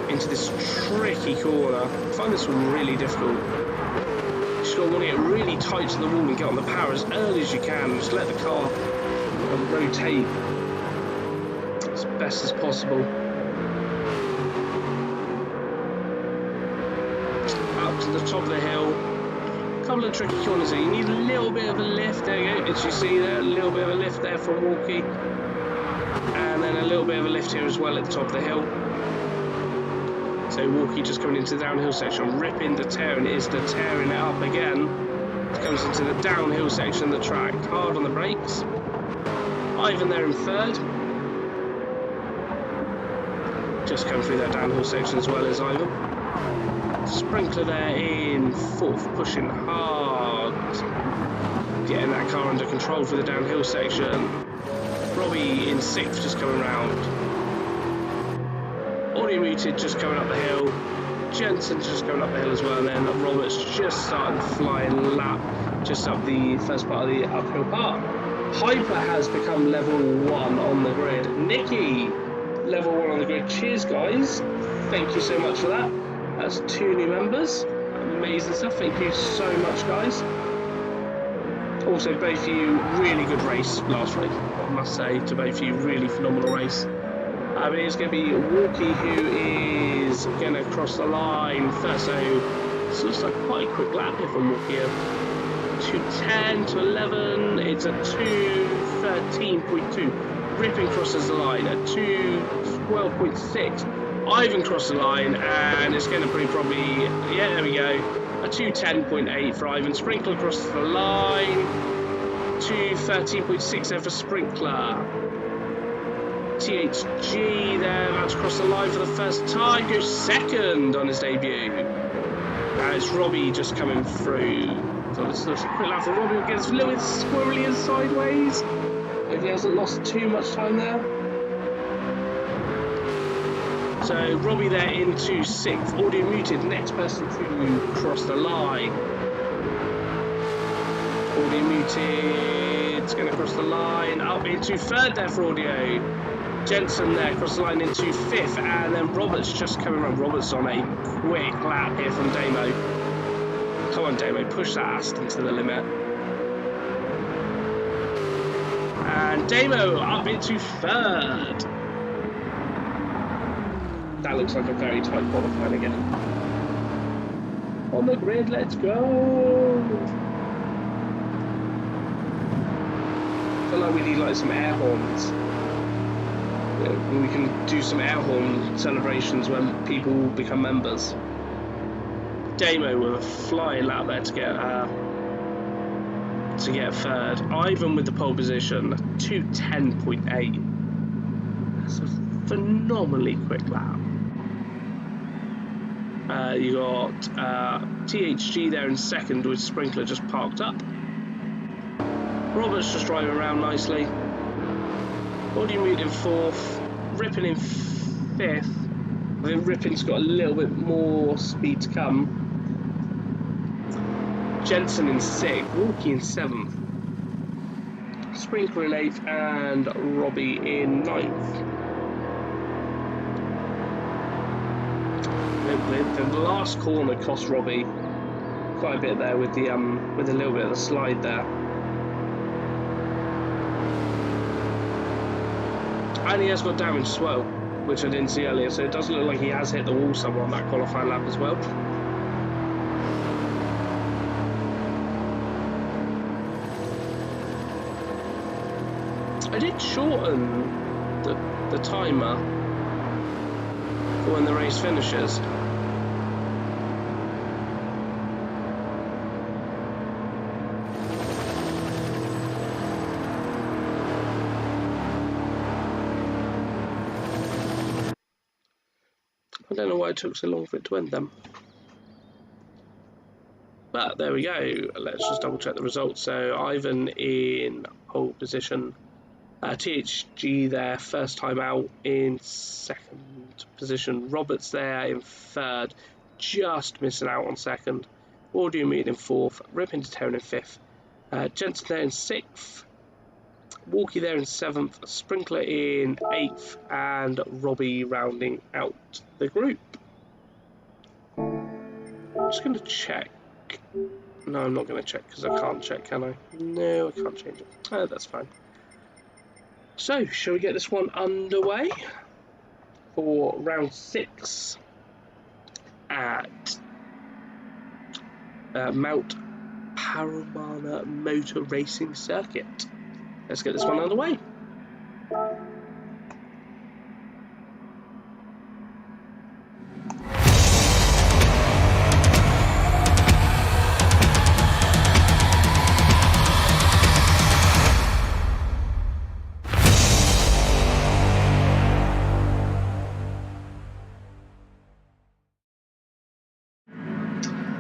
into this tricky corner. I find this one really difficult. You just want to get really tight to the wall and get on the power as early as you can. Just let the car rotate as best as possible. Up to the top of the hill. A couple of tricky corners here. You need a little bit of a lift. There you go. As you see there, a little bit of a lift there from Walkie. And then a little bit of a lift here as well at the top of the hill. So Walkie just coming into the downhill section, ripping the tearing it tearing it up again. It comes into the downhill section of the track, hard on the brakes. Ivan there in third. Just come through that downhill section as well as Ivan. Sprinkler there in fourth, pushing hard. Getting that car under control for the downhill section. Robbie in sixth, just coming round. Audio Muted just coming up the hill. Jensen's just coming up the hill as well, and then Robert's just starting flying lap just up the first part of the uphill part. Hyper has become level 1 on the grid. Nikki, level 1 on the grid. Cheers, guys. Thank you so much for that. That's 2 new members. Amazing stuff. Thank you so much, guys. Also, both of you, really good race last week, I must say, to both of you, really phenomenal race. It's going to be Walkie who is going to cross the line first, so it looks like quite a quick lap here from Walkie. 2:10 to 11, it's a 2:13.2. Rippin crosses the line at 2:12.6. Ivan crossed the line, and it's going to pretty probably, yeah, there we go, a 2:10.8 for Ivan. Sprinkler crosses the line, 2:13.6 there for Sprinkler. THG there, about to cross the line for the first time, goes second on his debut. Now it's Robbie just coming through. So let's a quick lap for Robbie, gets a little bit squirrely and sideways. If he hasn't lost too much time there. So Robbie there into sixth, Audio Muted, next person to cross the line. Audio Muted's going to cross the line, up into third there for Audio. Jensen there, across the line into fifth, and then Robert's just coming around. Robert's on a quick lap here from Damo. Come on, Damo, push that Aston to the limit. And Damo up into third. That looks like a very tight qualifying again. On the grid, let's go. I feel like we need like some air horns. We can do some air horn celebrations when people become members. Damo with a flying lap there to get third. Ivan with the pole position, 2:10.8. That's a phenomenally quick lap. You got THG there in second with Sprinkler just parked up. Roberts just driving around nicely. Audiomeat in fourth. Rippin in fifth. I think Rippin's got a little bit more speed to come. Jensen in sixth. Walkie in seventh. Sprinkler in eighth. And Robbie in ninth. The last corner cost Robbie quite a bit there with a little bit of a slide there. And he has got damage as well, which I didn't see earlier, so it does look like he has hit the wall somewhere on that qualifying lap as well. I did shorten the timer for when the race finishes. I don't know why it took so long for it to end then. But there we go. Let's just double check the results. So Ivan in pole position. THG there, first time out in second position. Roberts there in third, just missing out on second. Audiomeat in fourth. Rippin to Terran in fifth. Jensen there in sixth. Walkie there in seventh, Sprinkler in eighth, and Robbie rounding out the group. I'm just going to check. No, I'm not going to check because I can't check, can I? No, I can't change it. Oh, that's fine. So, shall we get this one underway for round 6 at Mount Paramana Motor Racing Circuit? Let's get this one underway.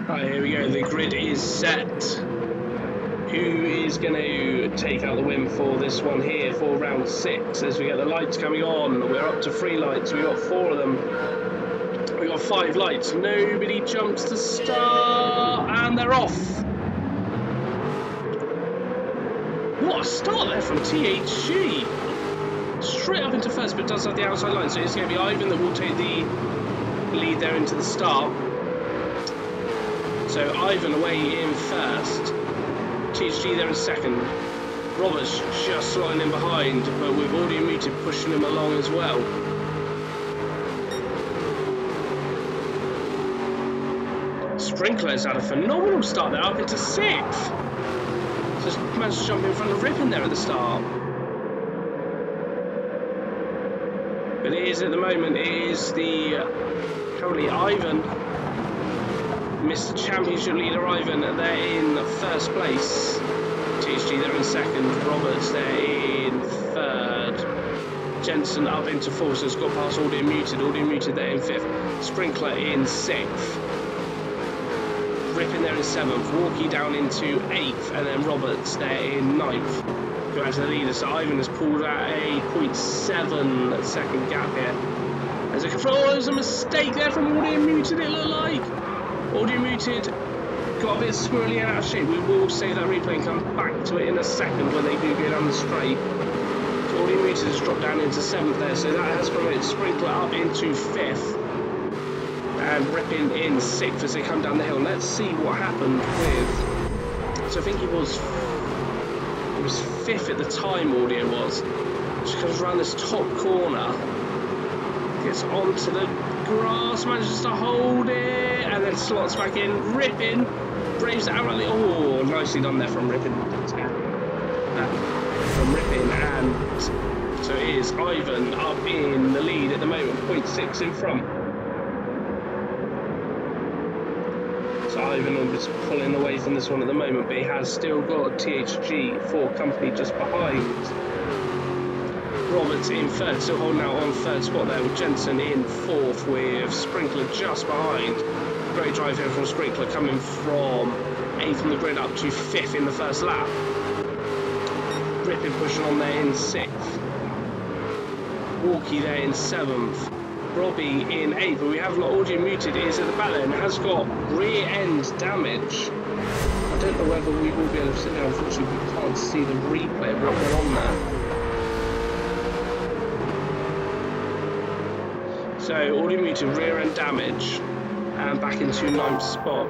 Right, here we go. The grid is set. Who is going to take out the win for this one here for round 6 as we get the lights coming on? We're up to 3 lights. We've got 4 of them. We've got 5 lights. Nobody jumps to start and they're off. What a start there from THG. Straight up into first, but does have the outside line. So it's going to be Ivan that will take the lead there into the start. So Ivan away in first. THG there in second. Roberts just sliding in behind, but with Audiomeat pushing him along as well. Sprinkler's had a phenomenal start there, up into 6th. Just managed to jump in front of Rippin there at the start. But it is at the moment, it is the currently Ivan. Mr. Championship leader Ivan, they're in first place. THG they're in second. Roberts they're in third. Jensen up into fourth, so it's got past Audiomuted they're in fifth. Sprinkler in 6th. Rippin there in 7th. Walkie down into 8th, and then Roberts there in 9th. Go out to the leader, so Ivan has pulled out a 0.7 second gap here. There's a mistake there from Audiomuted, it looked like. Audiomuted got a bit squirrely and out of shape. We will save that replay and come back to it in a second when they do go down the straight. So Audiomuted has dropped down into 7th there, so that has promoted Sprinkler up into 5th. and Rippin in 6th as they come down the hill. Let's see what happened with... So I think he was 5th at the time, Audio was. Just comes around this top corner, gets onto the grass, manages to hold it, and then slots back in. Rippin braves it out like the... Oh, nicely done there from Rippin. And so it is Ivan up in the lead at the moment, 0.6 in front. So Ivan is pulling away from this one at the moment, but he has still got THG4 company just behind. Roberts in 3rd, still holding out on 3rd spot there with Jensen in 4th with Sprinkler just behind. Great drive here from Sprinkler, coming from 8th on the grid up to 5th in the first lap. Rippin pushing on there in 6th. Walkie there in 7th. Robbie in 8th, but we have audio muted, is at the back there and has got rear end damage. I don't know whether we will be able to sit there, unfortunately we can't see the replay of what went on there. So audio muted, rear end damage, and back into 9th spot.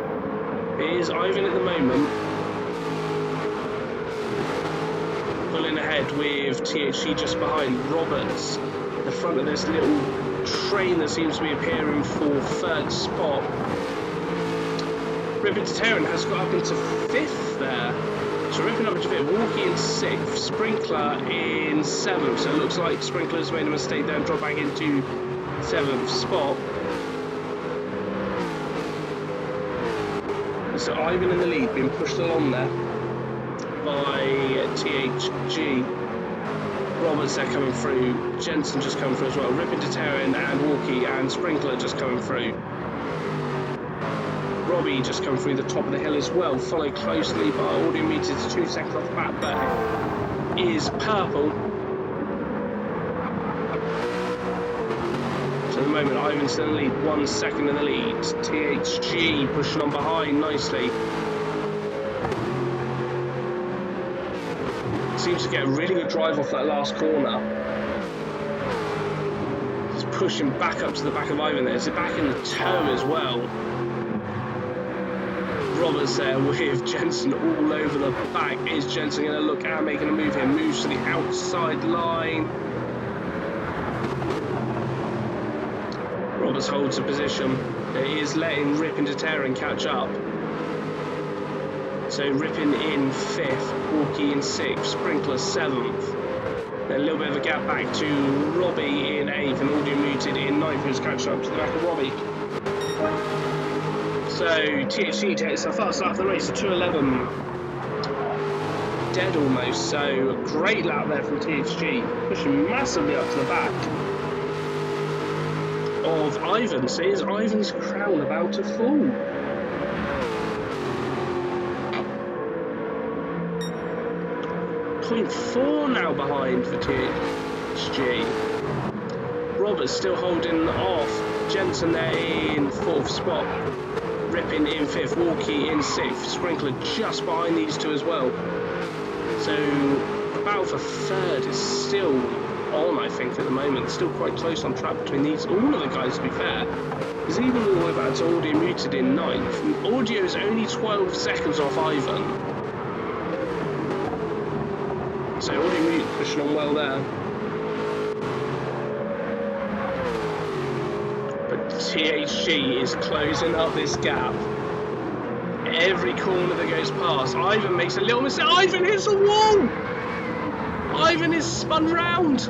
It is Ivan at the moment, pulling ahead with THC just behind. Roberts at the front of this little train that seems to be appearing for 3rd spot. Rippin to Terran has got up into 5th there. So Rippin up into 5th, Walkie in 6th, Sprinkler in 7th. So it looks like Sprinkler's made a mistake there and dropped back into 7th spot. So Ivan in the lead, being pushed along there by THG. Roberts there coming through, Jensen just coming through as well, Rippin to Terran and Walkie and Sprinkler just coming through. Robbie just coming through the top of the hill as well, followed closely by audio meters 2 seconds off the back, but is Purple. So at the moment Ivan's in the lead, 1 second in the lead. THG pushing on behind nicely. Seems to get a really good drive off that last corner. He's pushing back up to the back of Ivan there. Is it back in the toe as well? Roberts there with Jensen all over the back. Is Jensen going to look at making a move here? Moves to the outside line. Roberts holds a position. He is letting Rippin to Terran catch up. So Rippin in 5th, Walkie in 6th, Sprinkler 7th. Then a little bit of a gap back to Robbie in 8th and audio muted in 9th, who's catching up to the back of Robbie. So THC takes the first lap of the race to 2:11. Dead almost, so great lap there from THG, pushing massively up to the back of Ivan. So is Ivan's crown about to fall? 0.4 now behind for THG. Roberts still holding off. Jensen there in 4th spot. Rippin in 5th, Walkie in 6th. Sprinkler just behind these two as well. So the battle for 3rd is still on, I think, at the moment. Still quite close on track between these. All of the guys, to be fair. There's even all the way back to audio muted in 9th. And audio is only 12 seconds off Ivan. So audio mute pushing on well there. But THG is closing up this gap. Every corner that goes past, Ivan makes a little mistake. Ivan hits a wall! Ivan is spun round!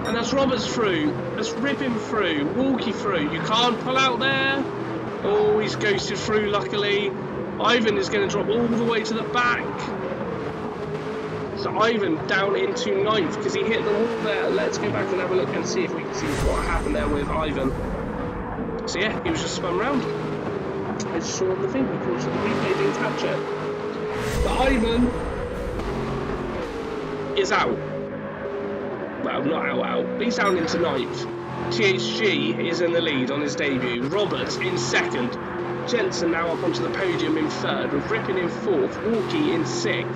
And that's Roberts through. That's Rippin through. Walkie through. You can't pull out there. Oh, he's ghosted through, luckily. Ivan is going to drop all the way to the back. So Ivan down into 9th because he hit the wall there. Let's go back and have a look and see if we can see what happened there with Ivan. So yeah, he was just spun round. I just saw the thing, unfortunately the replay didn't catch it. But Ivan is out. Well, not out, but he's down into 9th. THG is in the lead on his debut. Roberts in 2nd. Jensen now up onto the podium in 3rd, with Rippin in 4th, Walkie in 6th.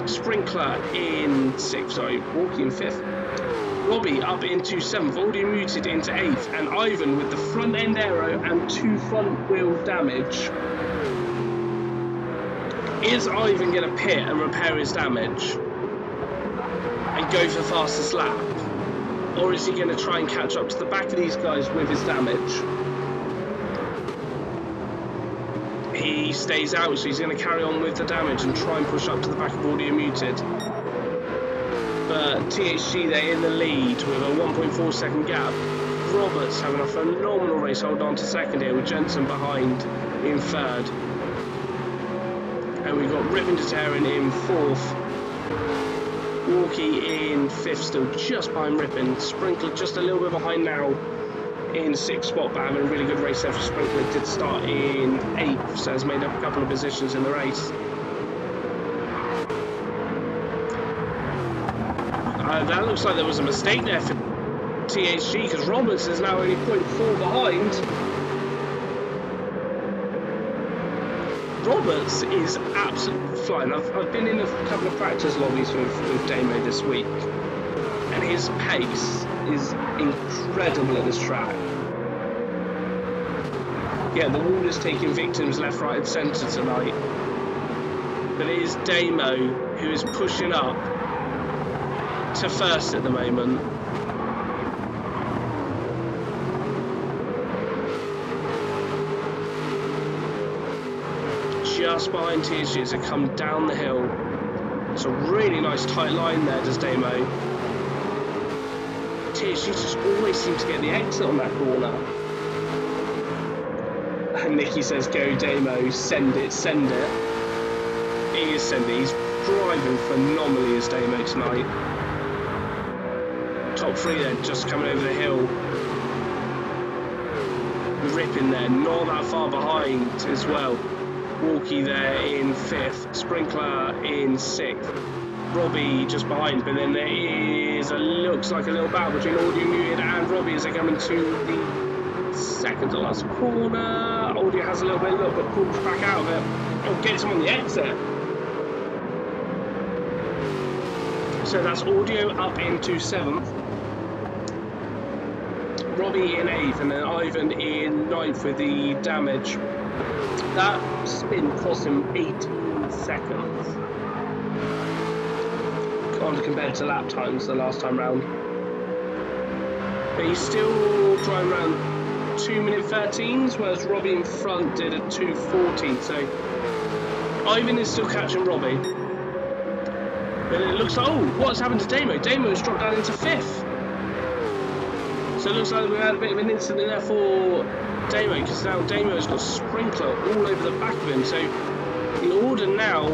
Sprinkler in 6th, sorry, Walkie in 5th. Robbie up into 7th, Audio Muted into 8th, and Ivan with the front end aero and 2 front wheel damage. Is Ivan going to pit and repair his damage and go for fastest lap? Or is he going to try and catch up to the back of these guys with his damage? He stays out, so he's going to carry on with the damage and try and push up to the back of Audio Muted. But THG, they're in the lead with a 1.4 second gap. Roberts having a phenomenal race, holding on to second here with Jensen behind in 3rd. And we've got Rippin to Terran in 4th. Walkie in 5th, still just behind Rippin. Sprinkler just a little bit behind now in 6th spot, but having a really good race there for Sprinkler. Did start in 8th, so has made up a couple of positions in the race. That looks like there was a mistake there for THG, because Roberts is now only 0.4 behind. Roberts is absolutely flying. I've been in a couple of practice lobbies with Damo this week, and his pace is incredible at this track. Yeah, the wall is taking victims left, right and centre tonight, but it is Damo who is pushing up to 1st at the moment. Just behind THG as they come down the hill. It's a really nice tight line there, does Damo. THG just always seems to get the exit on that corner. And Nicky says, go Damo, send it, send it. He is sending, he's driving phenomenally as Damo tonight. Top 3 then, just coming over the hill. Ripping there, not that far behind as well. Walkie there in 5th, Sprinkler in 6th, Robbie just behind, but then there is looks like a little battle between Audio Muted and Robbie as they come into the 2nd to last corner. Audio has a little bit pulls back out of it. Oh, gets him on the exit. So that's Audio up into 7th, Robbie in 8th, and then Ivan in 9th with the damage. That spin cost him 18 seconds. Compared to lap times the last time round. But he's still driving around 2-minute 13s, whereas Robbie in front did a 2:14. So Ivan is still catching Robbie. But it looks like, oh, what's happened to Damo? Damo has dropped down into 5th. So it looks like we had a bit of an incident there for Damo, because now Damo has got Sprinkler all over the back of him. So the order now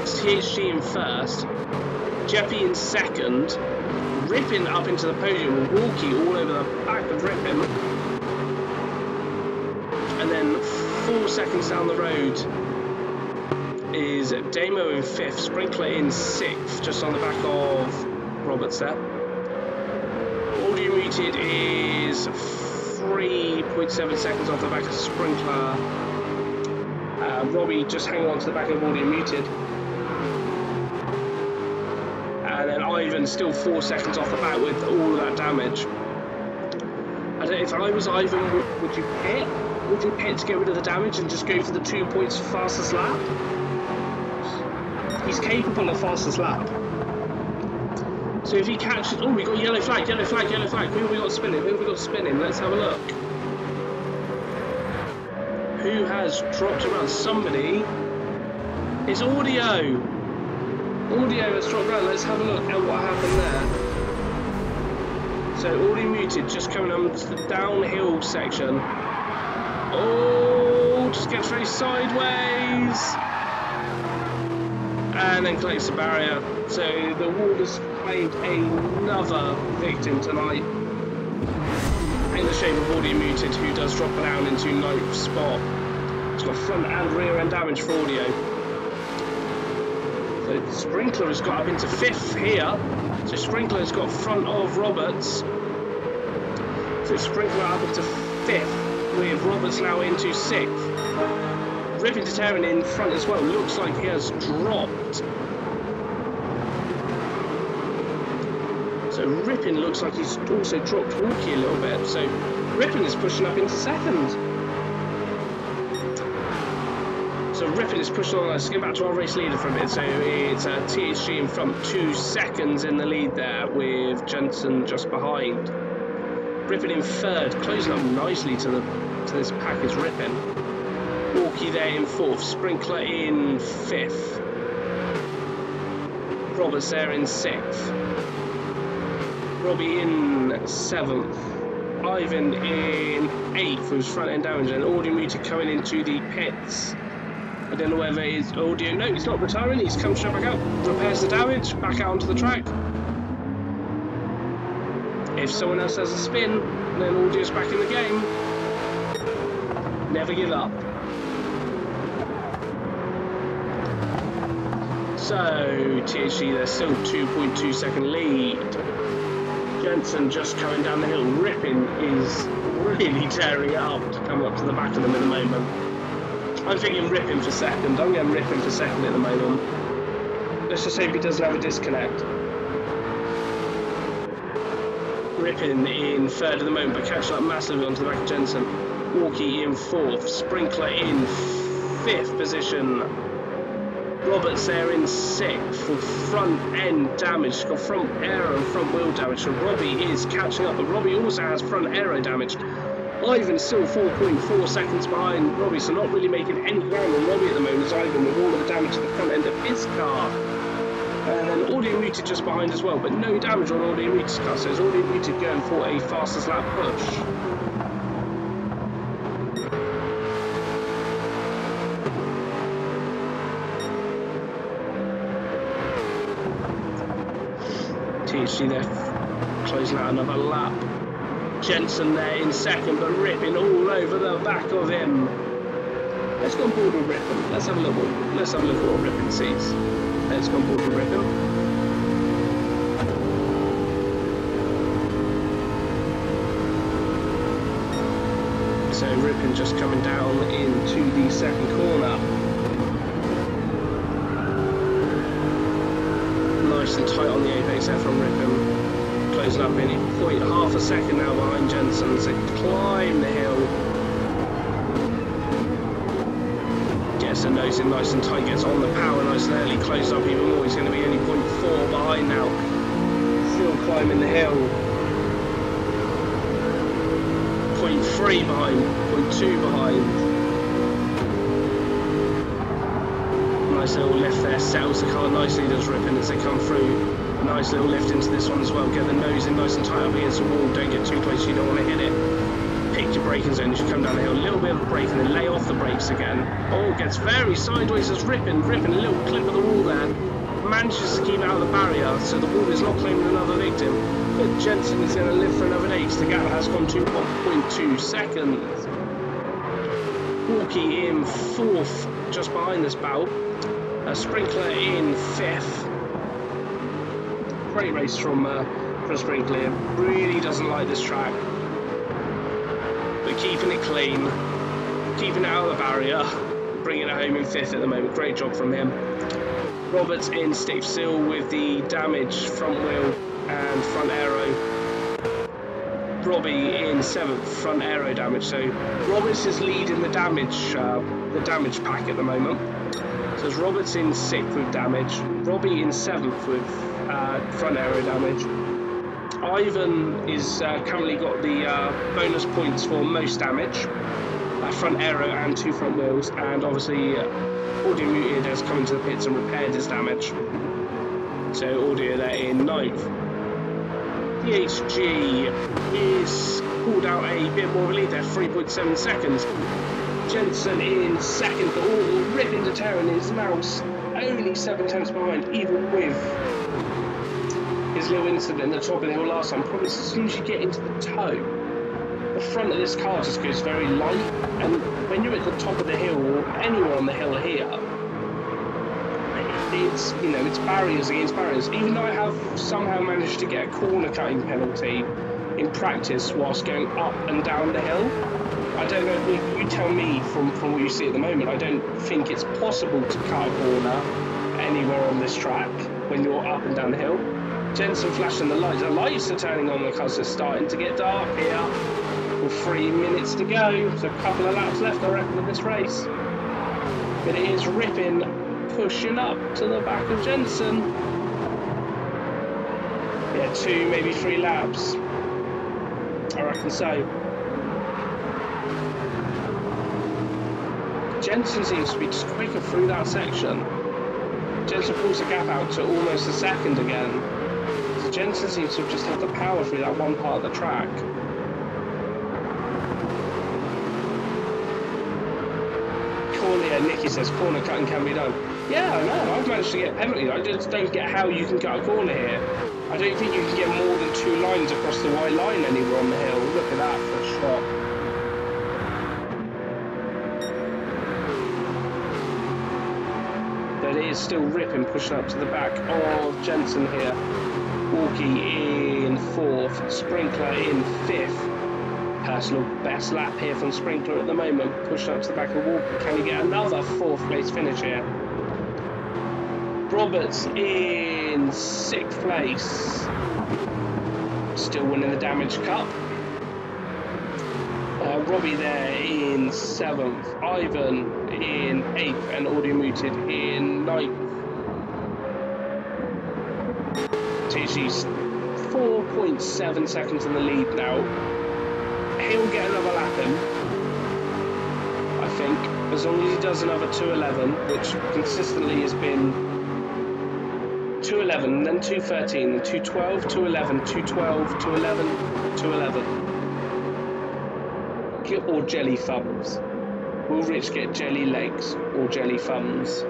is THG in 1st, Jeppy in 2nd, Rippin up into the podium with Walkie all over the back of Rippin. And then 4 seconds down the road is Damo in 5th, Sprinkler in 6th, just on the back of Roberts there. Audio Muted is 3.7 seconds off the back of Sprinkler. Robbie just hanging on to the back of Audio Muted. And then Ivan still 4 seconds off the back with all of that damage. I don't know, if I was Ivan, would you pit? Would you pit to get rid of the damage and just go for the 2 points fastest lap? He's capable of fastest lap. So if he catches... Oh, we got yellow flag, yellow flag, yellow flag. Who have we got spinning? Who have we got spinning? Let's have a look. Who has dropped around? Somebody. It's Audio. Audio has dropped around. Let's have a look at what happened there. So Audio Muted just coming on to the downhill section. Oh, just gets very sideways. And then collects the barrier. So the Warders claimed another victim tonight in the shape of Audio Muted, who does drop down into 9th spot. It's got front and rear end damage for Audio. So Sprinkler has got up into 5th here. So Sprinkler has got front of Roberts. So Sprinkler up into 5th with Roberts now into 6th. Rippin to Terran in front as well. Looks like he has dropped So Rippin looks like he's also dropped Walkie a little bit. So Rippin is pushing up into second. So Rippin is pushing on. Let's get back to our race leader for a bit. So it's THG in front, 2 seconds in the lead there, with Jensen just behind. Rippin in third, closing up nicely to this pack is Rippin. Walkie there in fourth, Sprinkler in fifth. Roberts there in sixth. Robbie in seventh. Ivan in eighth with front end damage, and Audio Muted coming into the pits. I don't know whether it's Audio. No, he's not retiring. He's come straight back out, repairs the damage, back out onto the track. If someone else has a spin, then Audio's back in the game. Never give up. So THG, there's still 2.2 second lead. Jensen just coming down the hill. Rippin is really tearing it up to come up to the back of them at the moment. I'm thinking Rippin for second. I'm going Rippin for second at the moment. Let's just hope he doesn't have a disconnect. Rippin in third at the moment, but catching up massively onto the back of Jensen. Walkie in fourth. Sprinkler in fifth position. Roberts there in sixth for front end damage. He's got front aero and front wheel damage. So Robbie is catching up, but Robbie also has front aero damage. Ivan still 4.4 seconds behind Robbie, so not really making any ground on Robbie at the moment as Ivan with all of the damage to the front end of his car. And then Audio Muted just behind as well, but no damage on Audio Muted's car, so it's Audio Muted going for a fastest lap push. THG there closing out another lap. Jensen there in second, but Rippin all over the back of him. Let's go on board with Rippin. Let's have a look at what Rippin sees. Let's go on board with Rippin. So Rippin just coming down into the second corner. Nice and tight on the apex there from Rippin. Closing up in half a second now behind Jensen. So climb the hill. Gets the nose in nice and tight, gets on the power nice and early, closes up even more. He's going to be only 0.4 behind now. Still climbing the hill. 0.3 behind, 0.2 behind. Nice little lift there, settles the car nicely, does Rippin as they come through. Nice little lift into this one as well. Get the nose in nice and tight up against the wall. Don't get too close, you don't want to hit it. Pick your braking zone as you come down the hill. A little bit of a brake and then lay off the brakes again. Oh, gets very sideways as Rippin. Rippin, a little clip of the wall there. Manages to keep out of the barrier, so the wall is not claiming another victim. But Jensen is going to live for another day because the gap has gone to 1.2 seconds. Walkie in fourth, just behind this bout. A Sprinkler in fifth. Great race from Sprinkler. Really doesn't like this track, but keeping it clean, keeping it out of the barrier, bringing it home in fifth at the moment. Great job from him. Roberts in sixth still with the damage front wheel and front aero. Robbie in seventh, front aero damage. So Roberts is leading the damage pack at the moment. So it's Roberts in sixth with damage, Robbie in seventh with front aero damage. Ivan is currently got the bonus points for most damage, front aero and 2 front wheels, and obviously Audio Muted has come into the pits and repaired his damage. So Audio there in ninth. THG is pulled out a bit more of a lead there, 3.7 seconds. Jensen in second, but all ripping to Terran is now only 7 tenths behind, even with his little incident in the top of the hill last time. Probably as soon as you get into the toe, the front of this car just goes very light, and when you're at the top of the hill, or anywhere on the hill here, it's, you know, it's barriers against barriers. Even though I have somehow managed to get a corner cutting penalty in practice whilst going up and down the hill, I don't know, you tell me from what you see at the moment, I don't think it's possible to cut a corner anywhere on this track when you're up and down the hill. Jensen flashing the lights. The lights are turning on because it's starting to get dark here. With 3 minutes to go. So a couple of laps left, I reckon, in this race. But it is ripping, pushing up to the back of Jensen. Yeah, 2, maybe 3 laps. I reckon so. Jensen seems to be just quicker through that section. Jensen pulls the gap out to almost a second again. So Jensen seems to have just had the power through that one part of the track. Corner, yeah, Nicky says corner cutting can be done. Yeah, I know, I've managed to get penalties. I just don't get how you can cut a corner here. I don't think you can get more than 2 lines across the white line anywhere on the hill. Look at that for a shot. But it is still ripping, pushing up to the back of Jensen here. Walkie in 4th, Sprinkler in 5th. Personal best lap here from Sprinkler at the moment, pushing up to the back of Walkie. Can he get another 4th place finish here? Roberts in 6th place, still winning the Damage Cup. Robbie there in 7th, Ivan in 8th, and Audio Muted in 9th. TG's 4.7 seconds in the lead now. He'll get another lap in, I think, as long as he does another 2:11, which consistently has been 2:11, then 2:13, then 2:12, 2:11, 2:12, 2:11, 2:11. Or jelly thumbs. Will Rich get jelly legs or jelly thumbs?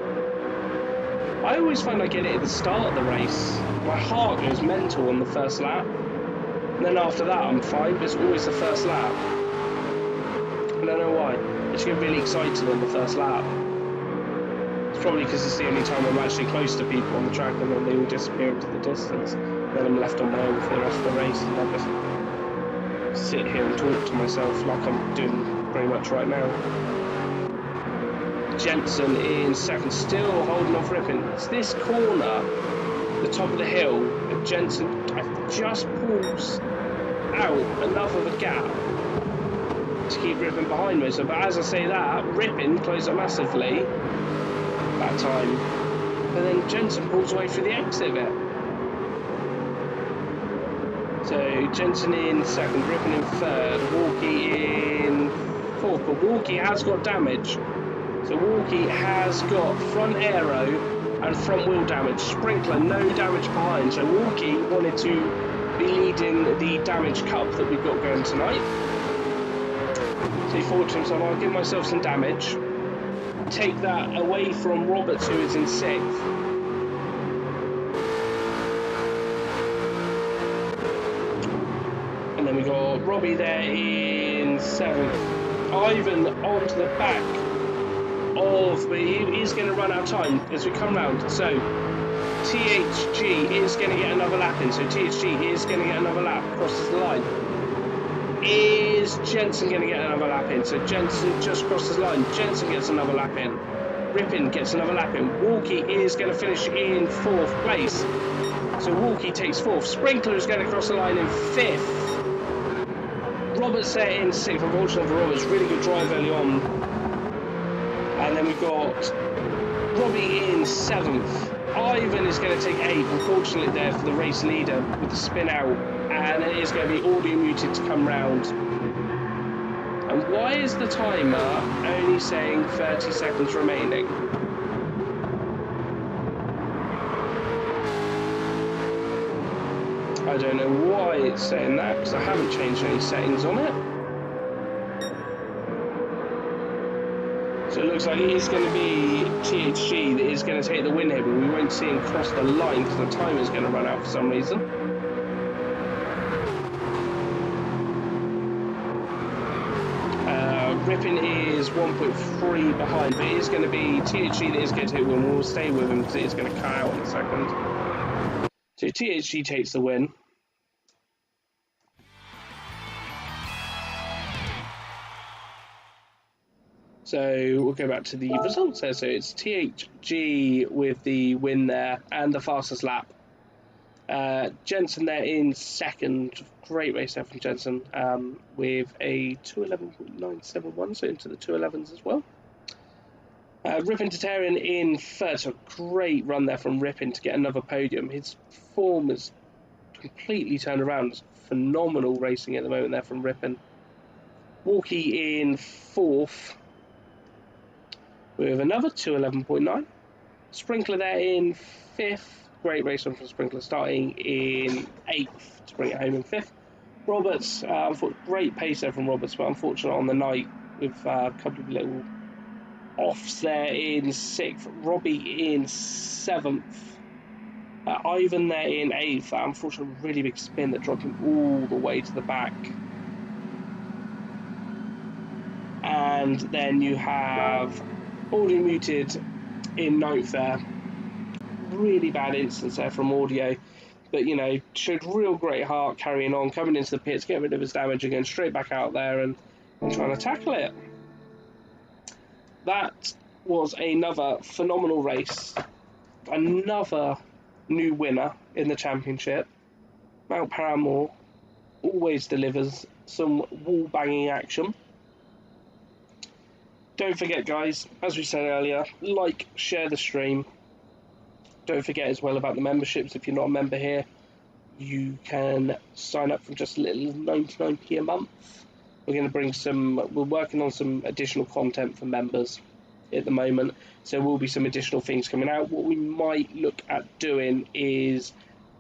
I always find I get it at the start of the race. My heart goes mental on the first lap. And then after that I'm fine, but it's always the first lap. I don't know why. I just get really excited on the first lap. It's probably because it's the only time I'm actually close to people on the track, and then they all disappear into the distance. Then I'm left on my own for the rest of the race, and I just sit here and talk to myself like I'm doing pretty much right now. Jensen in 2nd, still holding off ripping. It's this corner, the top of the hill, and Jensen just pulls out enough of a gap to keep ripping behind me. So, but as I say that, ripping closed up massively that time. But then Jensen pulls away through the exit bit. So Jensen in 2nd, ripping in 3rd, Walkie in 4th, but Walkie has got damage. So Walkie has got front aero and front wheel damage. Sprinkler, no damage behind. So Walkie wanted to be leading the Damage Cup that we've got going tonight. So he thought to himself, I'll give myself some damage. Take that away from Roberts, who is in 6th. And then we got Robbie there in 7th. Ivan onto the back of, but he's going to run out of time as we come round. So THG is going to get another lap in. So THG is going to get another lap, crosses the line. Is Jensen going to get another lap in? So Jensen just crosses the line. Jensen gets another lap in. Rippin gets another lap in. Walkie is going to finish in 4th place. So Walkie takes 4th. Sprinkler is going to cross the line in 5th. Roberts there in 6th. Unfortunately for Roberts, really good drive early on. And then we've got Robbie in 7th. Ivan is going to take 8th, unfortunately there for the race leader with the spin out. And it is going to be Audio Muted to come round. And why is the timer only saying 30 seconds remaining? I don't know why it's saying that, because I haven't changed any settings on it. So it looks like it is going to be THG that is going to take the win here, but we won't see him cross the line because the timer is going to run out for some reason. Rippin is 1.3 behind, but it is going to be THG that is going to take the win. We'll stay with him because it is going to cut out in a second. So THG takes the win. So we'll go back to the results there. So it's THG with the win there and the fastest lap. Jensen there in second. Great race there from Jensen with a 2:11.971, so into the 2:11s as well. Ripon Tatarian in third, so great run there from Ripon to get another podium. His form has completely turned around. It's phenomenal racing at the moment there from Ripon. Walkie in fourth with another 2:11.9. Sprinkler there in fifth. Great race on from Sprinkler, starting in eighth to bring it home in fifth. Roberts, great pace there from Roberts, but unfortunate on the night with a couple of little offs there in sixth. Robbie in seventh. Ivan there in eighth. Unfortunately, really big spin that dropped him all the way to the back. And then you have Audio Muted in ninth there. Really bad instance there from Audio, but you know, showed real great heart carrying on, coming into the pits, getting rid of his damage again, straight back out there and trying to tackle it. That was another phenomenal race. Another new winner in the championship. Mount Paramore always delivers some wall banging action. Don't forget, guys, as we said earlier, like, share the stream. Don't forget as well about the memberships. If you're not a member here, you can sign up for just a little 99p a month. We're working on some additional content for members at the moment, so there will be some additional things coming out. What we might look at doing is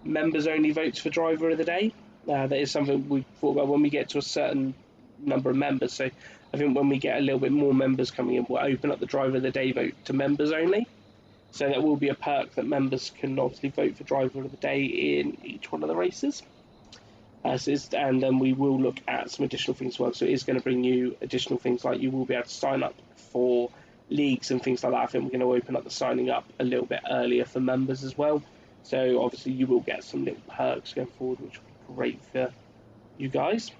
members only votes for driver of the day. That is something we thought about when we get to a certain number of members. So I think when we get a little bit more members coming in, we'll open up the driver of the day vote to members only. So that will be a perk that members can obviously vote for driver of the day in each one of the races. And then we will look at some additional things as well. So it is going to bring you additional things, like you will be able to sign up for leagues and things like that. I think we're going to open up the signing up a little bit earlier for members as well. So obviously you will get some little perks going forward, which will be great for you guys.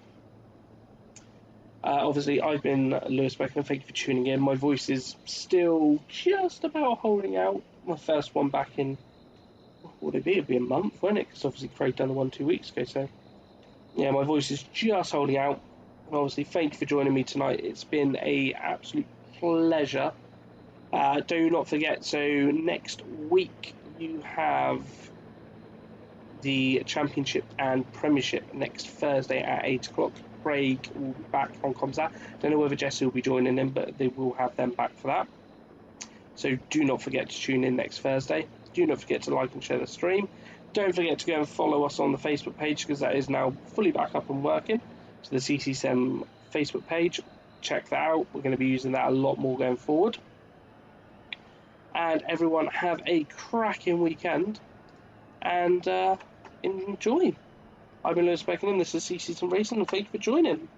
Obviously, I've been Lewis Beckham. Thank you for tuning in. My voice is still just about holding out. My first one back in, what would it be? It'd be a month, wouldn't it? Because obviously Craig done the one 2 weeks ago. So, yeah, my voice is just holding out. And obviously, thank you for joining me tonight. It's been an absolute pleasure. Do not forget, so next week you have the Championship and Premiership next Thursday at 8 o'clock. Craig will be back on Comsat. Don't know whether Jesse will be joining in, but they will have them back for that. So do not forget to tune in next Thursday. Do not forget to like and share the stream. Don't forget to go and follow us on the Facebook page, because that is now fully back up and working. So the CCSM Facebook page, check that out. We're going to be using that a lot more going forward. And everyone have a cracking weekend and enjoy. I've been Lewis Beckham, this is CCSM Racing, and thank you for joining.